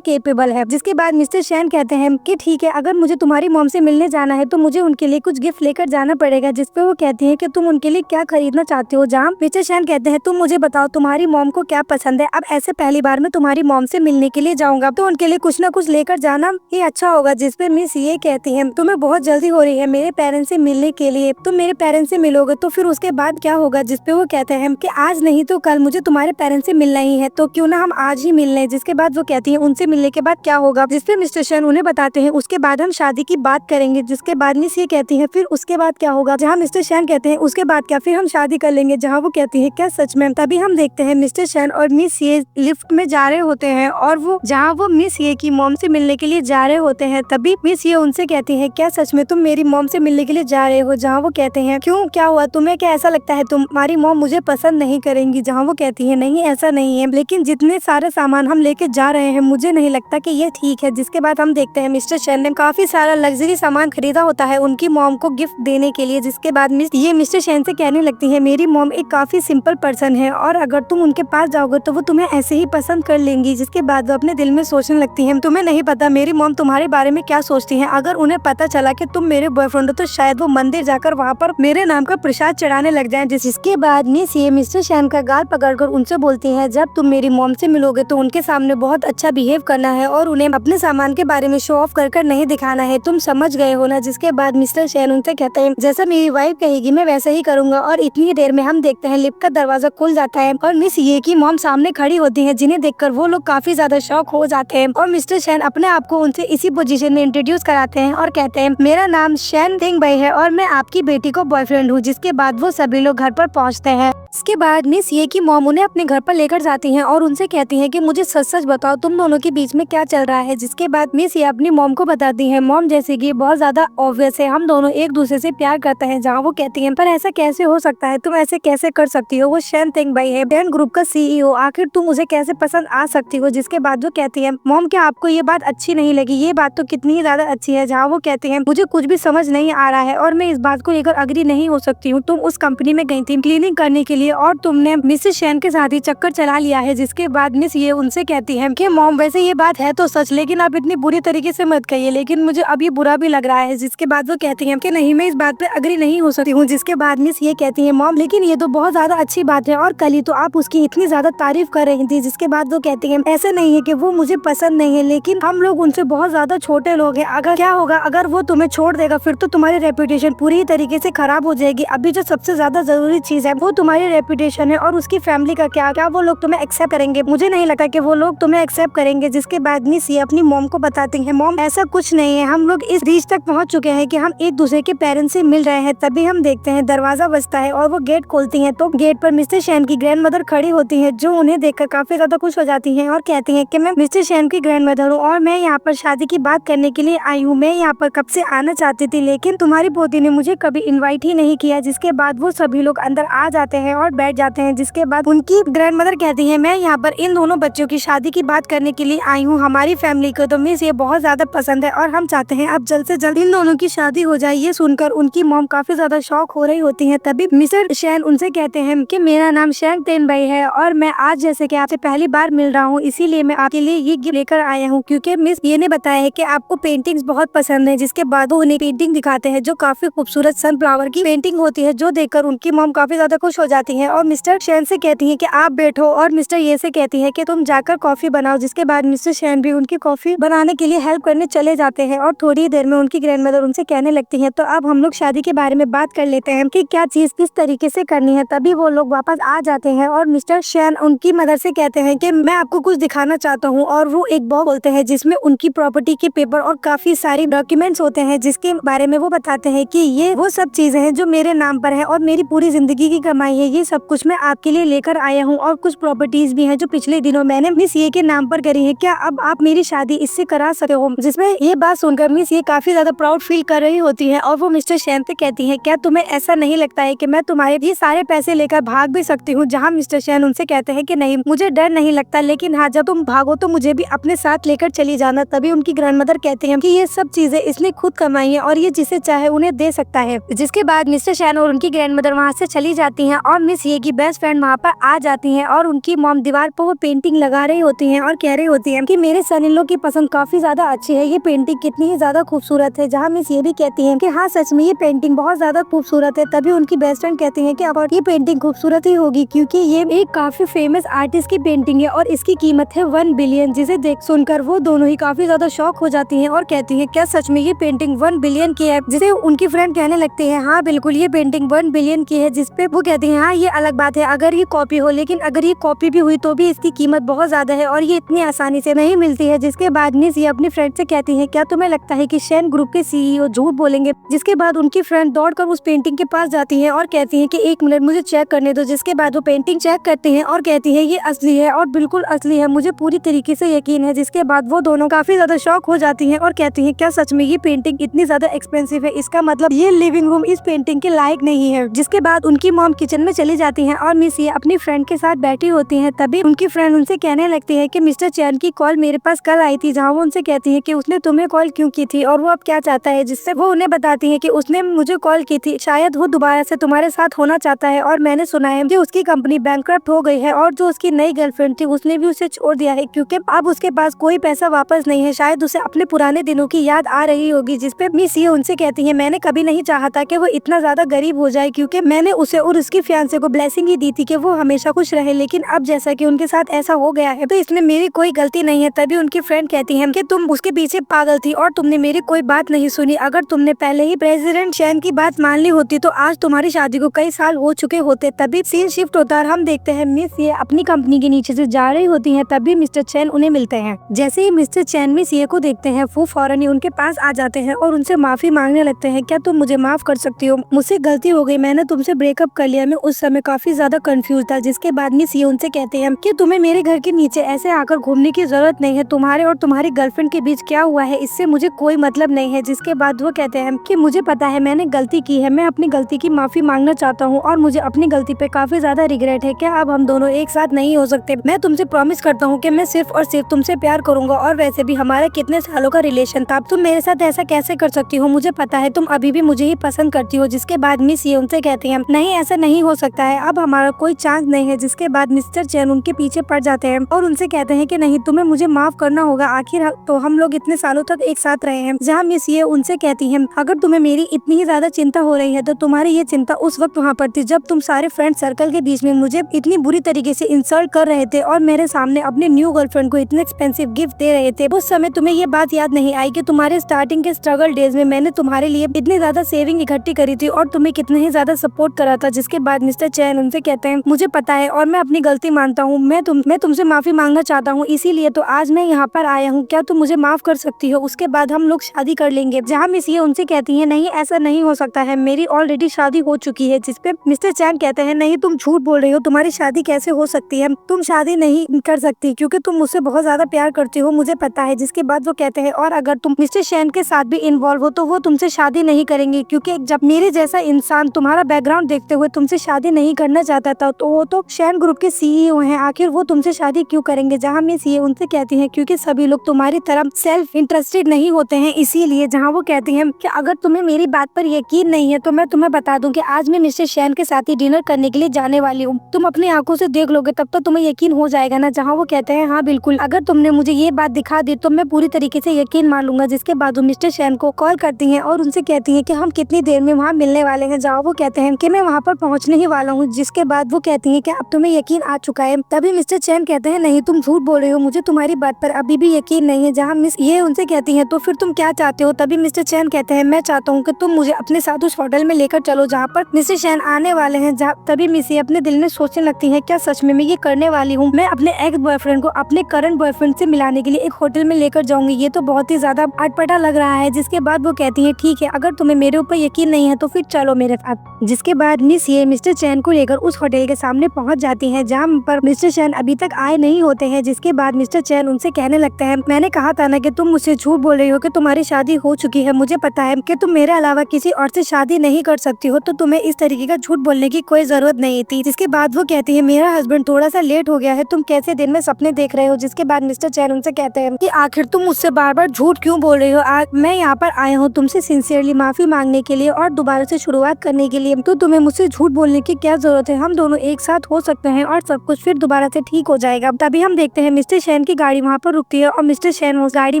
केपेबल है। जिसके बाद मिस्टर शैन कहते हैं कि ठीक है अगर मुझे तुम्हारी मॉम से मिलने जाना है तो मुझे उनके लिए कुछ गिफ्ट लेकर जाना पड़ेगा। जिसपे वो कहती है कि तुम उनके लिए क्या खरीदना चाहते हो। जहाँ मिस्टर शैन कहते हैं तुम मुझे बताओ तुम्हारी मॉम को क्या पसंद है, अब ऐसे पहली बार मैं तुम्हारी मॉम से मिलने के लिए जाऊंगा तो उनके लिए कुछ न कुछ लेकर जाना ही अच्छा होगा। जिसपे मिस ये कहती है तुम्हें बहुत जल्दी हो रही है मेरे पेरेंट्स से मिलने के लिए, तुम मेरे पेरेंट्स से मिलोगे तो फिर उसके बाद क्या होगा। जिसपे वो कहते हैं कि आज नहीं तो कल मुझे तुम्हारे पेरेंट्स से मिलना ही है, तो क्यों ना हम आज ही मिल लें। जिसके बाद वो कहती है उनसे मिलने के बाद क्या होगा। जिसपे मिस्टर शैन उन्हें बताते हैं उसके बाद हम शादी की बात करेंगे। जिसके बाद मिस ये कहती है फिर उसके बाद क्या होगा। जहाँ मिस्टर शैन कहते हैं उसके बाद क्या, फिर हम शादी कर लेंगे। जहाँ वो कहती है क्या सच में। तभी हम देखते हैं मिस्टर शैन और मिस ये लिफ्ट में जा रहे होते हैं और वो जहाँ वो मिस ये की मॉम से मिलने के लिए जा रहे होते हैं। तभी मिस ये उनसे कहती है क्या सच में तुम मेरी मॉम से मिलने के लिए जा रहे हो। जहाँ वो कहते हैं क्यों क्या हुआ, तुम्हें क्या ऐसा लगता है तुम्हारी मॉम मुझे पसंद नहीं करेंगी। जहाँ वो कहती है नहीं नहीं ऐसा नहीं है, लेकिन जितने सारे सामान हम लेके जा रहे हैं मुझे नहीं लगता कि ये ठीक है। जिसके बाद हम देखते हैं मिस्टर शेन ने काफी सारा लग्जरी सामान खरीदा होता है उनकी मॉम को गिफ्ट देने के लिए। जिसके बाद ये मिस्टर शेन से कहने लगती है मेरी मॉम एक काफी सिंपल पर्सन है और अगर तुम उनके पास जाओगे तो वो तुम्हें ऐसे ही पसंद कर लेंगी। जिसके बाद वो अपने दिल में सोचने लगती है तुम्हें नहीं पता मेरी मॉम तुम्हारे बारे में क्या सोचती है। अगर उन्हें पता चला कि तुम मेरे बॉयफ्रेंड हो तो शायद वो मंदिर जाकर वहाँ पर मेरे नाम का प्रसाद चढ़ाने लग जाए। जिसके बाद मिस ये मिस्टर शेन का गाल पकड़कर उनसे बोलती है जब तुम मेरी मॉम से मिलोगे तो उनके सामने बहुत अच्छा बिहेव करना है और उन्हें अपने सामान के बारे में शो ऑफ कर नहीं दिखाना है, तुम समझ गए हो ना। जिसके बाद मिस्टर शेन उनसे कहते हैं जैसा मेरी वाइफ कहेगी मैं वैसा ही करूंगा। और इतनी देर में हम देखते हैं लिफ्ट का दरवाजा खुल जाता है और मिस ये की मॉम सामने खड़ी होती है, जिन्हें देखकर वो लोग काफी ज्यादा शॉक हो जाते हैं। और मिस्टर शेन अपने आप को उनसे इसी पोजीशन में इंट्रोड्यूस कराते हैं और कहते हैं मेरा नाम शेन थिंग भाई है और मैं आपकी बेटी को बॉयफ्रेंड हूँ। जिसके बाद वो सभी लोग घर पर पहुँचते हैं। इसके बाद मिस ये की मॉम उन्हें अपने घर पर लेकर जाती हैं और उनसे कहती हैं कि मुझे सच सच बताओ तुम दोनों के बीच में क्या चल रहा है। जिसके बाद मिस ये अपनी मॉम को बताती हैं मॉम जैसे कि बहुत ज्यादा ऑब्वियस है हम दोनों एक दूसरे से प्यार करते हैं। जहाँ वो कहती हैं पर ऐसा कैसे हो सकता है, तुम ऐसे कैसे कर सकती हो, वो शेन थिंग भाई है डेन ग्रुप का CEO, आखिर तुम उसे कैसे पसंद आ सकती हो। जिसके बाद वो कहती है मॉम क्या आपको ये बात अच्छी नहीं लगी, ये बात तो कितनी ही ज्यादा अच्छी है। जहाँ वो कहती है मुझे कुछ भी समझ नहीं आ रहा है और मैं इस बात को लेकर अग्री नहीं हो सकती हूँ। तुम उस कंपनी में गई थी क्लीनिंग करने के लिए और तुमने मिसेस शेन के साथ ही चक्कर चला लिया है। जिसके बाद मिस ये उनसे कहती है कि मॉम वैसे ये बात है तो सच, लेकिन आप इतनी बुरी तरीके से मत कहिए, लेकिन मुझे अब ये बुरा भी लग रहा है। जिसके बाद वो कहती है कि नहीं मैं इस बात पे अग्री नहीं हो सकती हूँ। जिसके बाद मिस ये कहती है मॉम लेकिन ये तो बहुत ज्यादा अच्छी बात है और कल ही तो आप उसकी इतनी ज्यादा तारीफ कर रही थी। जिसके बाद वो कहती है ऐसा नहीं है कि वो मुझे पसंद नहीं है, लेकिन हम लोग उनसे बहुत ज्यादा छोटे लोग हैं। अगर क्या होगा अगर वो तुम्हें छोड़ देगा फिर तो तुम्हारी रेपुटेशन पूरी तरीके से खराब हो जाएगी। अभी जो सबसे ज्यादा जरूरी चीज है वो तुम्हारी रेपुटेशन है और उसकी फैमिली का क्या वो लोग तुम्हें एक्सेप्ट करेंगे, मुझे नहीं लगता कि वो लोग तुम्हें एक्सेप्ट करेंगे। जिसके बाद मिस ये अपनी मॉम को बताती है मॉम ऐसा कुछ नहीं है, हम लोग इस रीच तक पहुंच चुके हैं कि हम एक दूसरे के पेरेंट्स से मिल रहे हैं। तभी हम देखते हैं दरवाजा बजता है और वो गेट खोलती है तो गेट पर मिस्टर शेन की ग्रैंड मदर खड़ी होती है, जो उन्हें देखकर काफी ज्यादा खुश हो जाती है और कहती है कि मैं मिस्टर शेन की ग्रैंड मदर हूँ और मैं यहाँ पर शादी की बात करने के लिए आई हूँ। मैं यहाँ पर कब से आना चाहती थी लेकिन तुम्हारी पोती ने मुझे कभी इन्वाइट ही नहीं किया। जिसके बाद वो सभी लोग अंदर आ जाते हैं और बैठ जाते हैं। जिसके बाद उनकी ग्रैंड मदर कहती है मैं यहाँ पर इन दोनों बच्चों की शादी की बात करने के लिए आई हूँ, हमारी फैमिली को तो मिस ये बहुत ज्यादा पसंद है और हम चाहते हैं अब जल्द से जल्द इन दोनों की शादी हो जाए। ये सुनकर उनकी मॉम काफी ज्यादा शॉक हो रही होती है। तभी मिस्टर शेन उनसे कहते हैं कि मेरा नाम शेन तेन भाई है और मैं आज जैसे कि आपसे पहली बार मिल रहा हूँ इसीलिए मैं आपके लिए ये गिफ्ट लेकर आया हूँ, क्योंकि मिस ये ने बताया है कि आपको पेंटिंग्स बहुत पसंद है। जिसके बाद वो उन्हें पेंटिंग दिखाते हैं जो काफी खूबसूरत सनफ्लावर की पेंटिंग होती है, जो देखकर उनकी मॉम काफी ज्यादा खुश हो जाती है और मिस्टर शेन से कहती है कि आप बैठो और मिस्टर ये से कहती है कि तुम जाकर कॉफी बनाओ। जिसके बाद मिस्टर शेन भी उनकी कॉफी बनाने के लिए हेल्प करने चले जाते हैं और थोड़ी देर में उनकी ग्रैंडमदर उनसे कहने लगती है तो अब हम लोग शादी के बारे में बात कर लेते हैं कि क्या चीज किस तरीके से करनी है। तभी वो लोग वापस आ जाते हैं और मिस्टर शेन उनकी मदर से कहते हैं कि मैं आपको कुछ दिखाना चाहता हूँ और वो एक बॉक्स बोलते हैं जिसमें उनकी प्रॉपर्टी के पेपर और काफी सारी डॉक्यूमेंट्स होते हैं, जिसके बारे में वो बताते हैं कि ये वो सब चीजें हैं जो मेरे नाम पर है और मेरी पूरी जिंदगी की कमाई है। ये सब कुछ मैं आपके लिए लेकर आया हूँ और कुछ प्रॉपर्टीज भी हैं जो पिछले दिनों मैंने मिस ये के नाम पर करी है, क्या अब आप मेरी शादी इससे करा सकते हो। जिसमें ये बात सुनकर मिस ये काफी ज्यादा प्राउड फील कर रही होती है और वो मिस्टर शेन से कहती है क्या तुम्हें ऐसा नहीं लगता है कि मैं तुम्हारे ये सारे पैसे लेकर भाग भी सकती हूँ। जहाँ मिस्टर शेन उनसे कहते हैं कि नहीं मुझे डर नहीं लगता, लेकिन हाँ जब तुम भागो तो मुझे भी अपने साथ लेकर चली जाना। तभी उनकी ग्रैंडमदर कहते हैं कि ये सब चीजें इसने खुद कमाई है और ये जिसे चाहे उन्हें दे सकता है। जिसके बाद मिस्टर शेन और उनकी ग्रैंडमदर वहाँ से चली जाती हैं और मिस ये की बेस्ट फ्रेंड वहाँ पर आ जाती हैं और उनकी मॉम दीवार पर वो पेंटिंग लगा रही होती है और कह रही होती है कि मेरे सन इन लॉ की पसंद काफी ज्यादा अच्छी है, ये पेंटिंग कितनी ही ज्यादा खूबसूरत है। जहाँ मिस ये भी कहती है कि हाँ सच में ये पेंटिंग बहुत ज्यादा खूबसूरत है। तभी उनकी बेस्ट फ्रेंड कहती है कि अब ये पेंटिंग खूबसूरत ही होगी क्योंकि ये एक काफी फेमस आर्टिस्ट की पेंटिंग है और इसकी कीमत है 1 बिलियन। जिसे देख सुनकर वो दोनों ही काफी ज्यादा शॉक हो जाती हैं और कहती हैं क्या सच में ये पेंटिंग 1 बिलियन की है। जिसे उनकी फ्रेंड कहने लगती है हाँ बिल्कुल ये पेंटिंग 1 बिलियन की है। जिसपे वो कहती है हाँ ये अलग बात है अगर ये कॉपी हो, लेकिन अगर ये कॉपी भी हुई तो भी इसकी कीमत बहुत ज्यादा है और ये इतनी आसानी से नहीं मिलती है। जिसके बाद मिस ये अपनी फ्रेंड से कहती है क्या तुम्हें लगता है कि शेन ग्रुप के CEO झूठ बोलेंगे। जिसके बाद उनकी फ्रेंड दौड़कर उस पेंटिंग के पास जाती है और कहती है कि 1 मिनट मुझे चेक करने दो। जिसके बाद वो पेंटिंग चेक करते हैं और कहती है ये असली है और बिल्कुल असली है, मुझे पूरी तरीके से यकीन है। जिसके बाद वो दोनों काफी ज्यादा शॉक हो जाती हैं और कहती हैं क्या सच में ये पेंटिंग इतनी ज्यादा एक्सपेंसिव है, इसका मतलब ये लिविंग रूम इस पेंटिंग के लायक नहीं है। जिसके बाद उनकी मॉम किचन में चली चली जाती हैं और मिस ये अपनी फ्रेंड के साथ बैठी होती हैं। तभी उनकी फ्रेंड उनसे कहने लगती है कि मिस्टर चैन की कॉल मेरे पास कल आई थी, जहाँ वो उनसे कहती है कि उसने तुम्हें कॉल क्यों की थी और वो अब क्या चाहता है, जिससे वो उन्हें बताती है कि उसने मुझे कॉल की थी, शायद वो दोबारा से तुम्हारे साथ होना चाहता है और मैंने सुना है कि उसकी कंपनी बैंकक्रप्ट हो गई है और जो उसकी नई गर्लफ्रेंड थी उसने भी उसे छोड़ दिया है क्योंकि अब उसके पास कोई पैसा वापस नहीं है। शायद उसे अपने पुराने दिनों की याद आ रही होगी। जिसपे मिस ये उनसे कहती है मैंने कभी नहीं चाहा था कि वो इतना ज्यादा गरीब हो जाए क्योंकि मैंने उसे और उसकी फियांसे को ब्लेसिंग ही दी थी कि वो हमेशा खुश रहे, लेकिन अब जैसा कि उनके साथ ऐसा हो गया है तो इसमें मेरी कोई गलती नहीं है। तभी उनकी फ्रेंड कहती है कि तुम उसके पीछे पागल थी और तुमने मेरी कोई बात नहीं सुनी। अगर तुमने पहले ही प्रेसिडेंट चैन की बात मान ली होती तो आज तुम्हारी शादी को कई साल हो चुके होते। तभी सीन शिफ्ट होता है और हम देखते हैं मिस ये अपनी कंपनी के नीचे से जा रही होती है। तभी मिस्टर चैन उन्हें मिलते हैं। जैसे ही मिस्टर चैन मिस ये को देखते हैं वो फौरन ही उनके पास आ जाते हैं और उनसे माफी मांगने लगते हैं, क्या तुम मुझे माफ कर सकती हो, मुझसे गलती हो गई, मैंने तुमसे ब्रेकअप कर लिया, मैं उस समय काफी ज्यादा कंफ्यूज था। जिसके बाद मिस ये उनसे कहते हैं कि तुम्हें मेरे घर के नीचे ऐसे आकर घूमने की जरूरत नहीं है, तुम्हारे और तुम्हारी गर्लफ्रेंड के बीच क्या हुआ है इससे मुझे कोई मतलब नहीं है। जिसके बाद वो कहते हैं कि मुझे पता है मैंने गलती की है, मैं अपनी गलती की माफी मांगना चाहता हूँ और मुझे अपनी गलती पे काफी ज्यादा रिग्रेट है। क्या अब हम दोनों एक साथ नहीं हो सकते? मैं तुमसे प्रॉमिस करता हूँ कि मैं सिर्फ और सिर्फ तुमसे प्यार करूंगा और वैसे भी हमारा कितने सालों का रिलेशन था, तुम मेरे साथ ऐसा कैसे कर सकती हो? मुझे पता है तुम अभी भी मुझे ही पसंद करती हो। जिसके बाद मिस ये उनसे कहती है नहीं ऐसा नहीं हो सकता है, अब हमारा कोई चांस नहीं है। जिसके बाद मिस्टर चैन उनके पीछे पड़ जाते हैं और उनसे कहते हैं कि नहीं तुम्हें मुझे माफ करना होगा, आखिर तो हम लोग इतने सालों तक एक साथ रहे हैं। जहाँ मिस ये उनसे कहती है अगर तुम्हें मेरी इतनी ही ज्यादा चिंता हो रही है तो तुम्हारी ये चिंता उस वक्त वहाँ पर थी जब तुम सारे फ्रेंड सर्कल के बीच में मुझे इतनी बुरी तरीके से इंसल्ट कर रहे थे और मेरे सामने अपने न्यू गर्लफ्रेंड को इतने एक्सपेंसिव गिफ्ट दे रहे थे। उस समय तुम्हें ये बात याद नहीं आई कि तुम्हारे स्टार्टिंग के स्ट्रगल डेज में मैंने तुम्हारे लिए इतनी ज्यादा सेविंग इकट्ठी करी थी और तुम्हें कितने ही ज्यादा सपोर्ट करा था। जिसके बाद मिस्टर चैन उनसे कहते हैं मुझे पता है और मैं अपनी गलती मानता हूँ, मैं तुमसे माफी मांगना चाहता हूँ, इसीलिए तो आज मैं यहाँ पर आया हूँ, क्या तुम मुझे माफ कर सकती हो? उसके बाद हम लोग शादी कर लेंगे। जहाँ मिस ये उनसे कहती है नहीं ऐसा नहीं हो सकता है, मेरी ऑलरेडी शादी हो चुकी है। जिसपे मिस्टर चैन कहते हैं नहीं तुम झूठ बोल रही हो, तुम्हारी शादी कैसे हो सकती है, तुम शादी नहीं कर सकती क्योंकि तुम मुझसे बहुत ज्यादा प्यार करती हो, मुझे पता है। जिसके बाद वो कहते हैं और अगर तुम मिस्टर चैन के साथ भी इन्वॉल्व हो तो वो तुमसे शादी नहीं करेंगे क्योंकि जब मेरे जैसा इंसान तुम्हारा बैकग्राउंड देखते हुए तुमसे शादी नहीं करना चाहता था तो वो तो चैन ग्रुप के सीईओ हैं, आखिर वो तुमसे शादी क्यों करेंगे? जहाँ मिस ये उनसे कहती है क्योंकि सभी लोग तुम्हारी तरह सेल्फ इंटरेस्टेड नहीं होते हैं इसीलिए। जहाँ वो कहती है कि अगर तुम्हें मेरी बात पर यकीन नहीं है तो मैं तुम्हें बता दूं कि आज मैं मिस्टर चैन के साथ ही डिनर करने के लिए जाने वाली हूँ, तुम अपनी आंखों से देख लोगे तब तो तुम्हें यकीन हो जाएगा ना। जहाँ वो कहते हैं हाँ बिल्कुल, अगर तुमने मुझे ये बात दिखा दी तो मैं पूरी तरीके से यकीन मान लूंगा। जिसके बाद वो मिस्टर चैन को कॉल करती हैं और उनसे कहती हैं कि हम कितनी देर में वहाँ मिलने वाले हैं। जहाँ वो कहते हैं कि मैं वहाँ पर पहुँचने ही वाला हूँ। जिसके बाद वो कहती हैं कि अब तुम्हें यकीन आ चुका है। तभी मिस्टर चैन कहते हैं नहीं तुम झूठ बोल रहे हो, मुझे तुम्हारी बात पर अभी भी यकीन नहीं है। जहाँ मिस ये उनसे कहती हैं तो फिर तुम क्या चाहते हो? तभी मिस्टर चैन कहते हैं मैं चाहता हूँ कि तुम मुझे अपने साथ उस होटल में लेकर चलो जहाँ पर मिस्टर चैन आने वाले हैं। तभी मिस ये अपने दिल में सोचने लगती है क्या सच में मैं ये करने वाली हूँ, मैं अपने एक्स बॉयफ्रेंड को अपने करंट बॉयफ्रेंड से मिलाने के लिए एक होटल में लेकर जाऊंगी, ये तो बहुत ही ज्यादा अटपटा लग रहा है। जिसके बाद वो कहती है ठीक है, अगर तुम्हें मेरे ऊपर यकीन नहीं है तो फिर चलो मेरे साथ। जिसके बाद मिस ये मिस्टर चैन को लेकर उस होटल के सामने पहुंच जाती हैं जहाँ पर मिस्टर चैन अभी तक आए नहीं होते हैं। जिसके बाद मिस्टर चैन उनसे कहने लगते हैं मैंने कहा था ना कि तुम मुझसे झूठ बोल रही हो कि तुम्हारी शादी हो चुकी है, मुझे पता है कि तुम मेरे अलावा किसी और से शादी नहीं कर सकती हो, तो तुम्हें इस तरीके का झूठ बोलने की कोई जरूरत नहीं थी। जिसके बाद वो कहती है मेरा हस्बैंड थोड़ा सा लेट हो गया है, तुम कैसे दिन में सपने देख रहे हो? जिसके बाद मिस्टर चैन उनसे कहते हैं कि आखिर तुम मुझसे बार बार झूठ क्यों बोल रही हो? मैं यहाँ पर आया हूँ तुमसे सिंसियरली माफी मांगने के लिए और दोबारा से शुरुआत करने के लिए, तो तुम्हें मुझसे झूठ बोलने की क्या जरूरत है? हम दोनों एक साथ हो सकते हैं और सब कुछ फिर दोबारा से ठीक हो जाएगा। तभी हम देखते हैं मिस्टर चैन की गाड़ी वहाँ पर रुकती है और मिस्टर चैन उस गाड़ी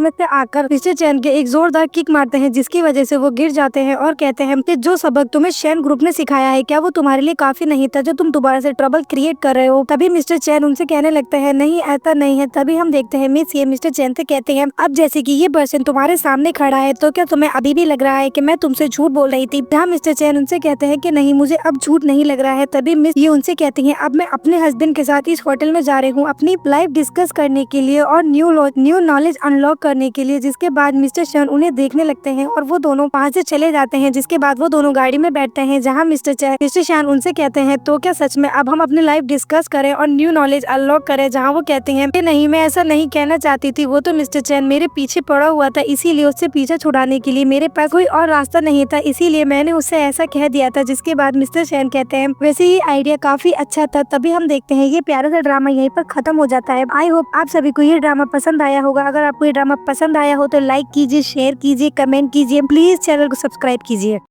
में से आकर मिस्टर चैन के एक जोरदार किक मारते हैं जिसकी वजह से वो गिर जाते हैं और कहते हैं कि जो सबक तुम्हें चैन ग्रुप ने सिखाया है क्या वो तुम्हारे लिए काफी नहीं था जो तुम दोबारा से ट्रबल क्रिएट कर रहे हो? तभी मिस्टर चैन उनसे कहने लगता है नहीं ऐसा नहीं है। तभी हम देखते हैं मिस ये मिस्टर चैन से कहते हैं अब जैसे कि ये पर्सन तुम्हारे सामने खड़ा है तो क्या तुम्हें अभी भी लग रहा है कि मैं तुमसे झूठ बोल रही थी? जहाँ मिस्टर चैन उनसे कहते हैं कि नहीं मुझे अब झूठ नहीं लग रहा है। तभी मिस ये उनसे कहती है अब मैं अपने हस्बैंड के साथ इस होटल में जा रही हूँ अपनी लाइफ डिस्कस करने के लिए और न्यू नॉलेज अनलॉक करने के लिए। जिसके बाद मिस्टर चैन उन्हें देखने लगते हैं और वो दोनों वहाँ से चले जाते हैं। जिसके बाद वो दोनों गाड़ी में बैठते हैं जहाँ मिस्टर चैन उनसे कहते हैं तो क्या सच में अब हम अपनी लाइफ डिस्कस करें और न्यू नॉलेज अनलॉक करें? जहाँ वो कहते हैं कि नहीं मैं ऐसा नहीं कहना चाहती थी, वो तो मिस्टर चैन मेरे पीछे पड़ा हुआ था, इसीलिए उससे पीछा छुड़ाने के लिए मेरे पास कोई और रास्ता नहीं था, इसीलिए मैंने उससे ऐसा कह दिया था। जिसके बाद मिस्टर चैन कहते हैं वैसे ये आइडिया काफी अच्छा था, तभी हम देखते हैं ये प्यारा सा ड्रामा यहीं पर खत्म हो जाता है। आई होप आप सभी को ये ड्रामा पसंद आया होगा। अगर आपको ये ड्रामा पसंद आया हो तो लाइक कीजिए, शेयर कीजिए, कमेंट कीजिए, प्लीज चैनल को सब्सक्राइब कीजिए।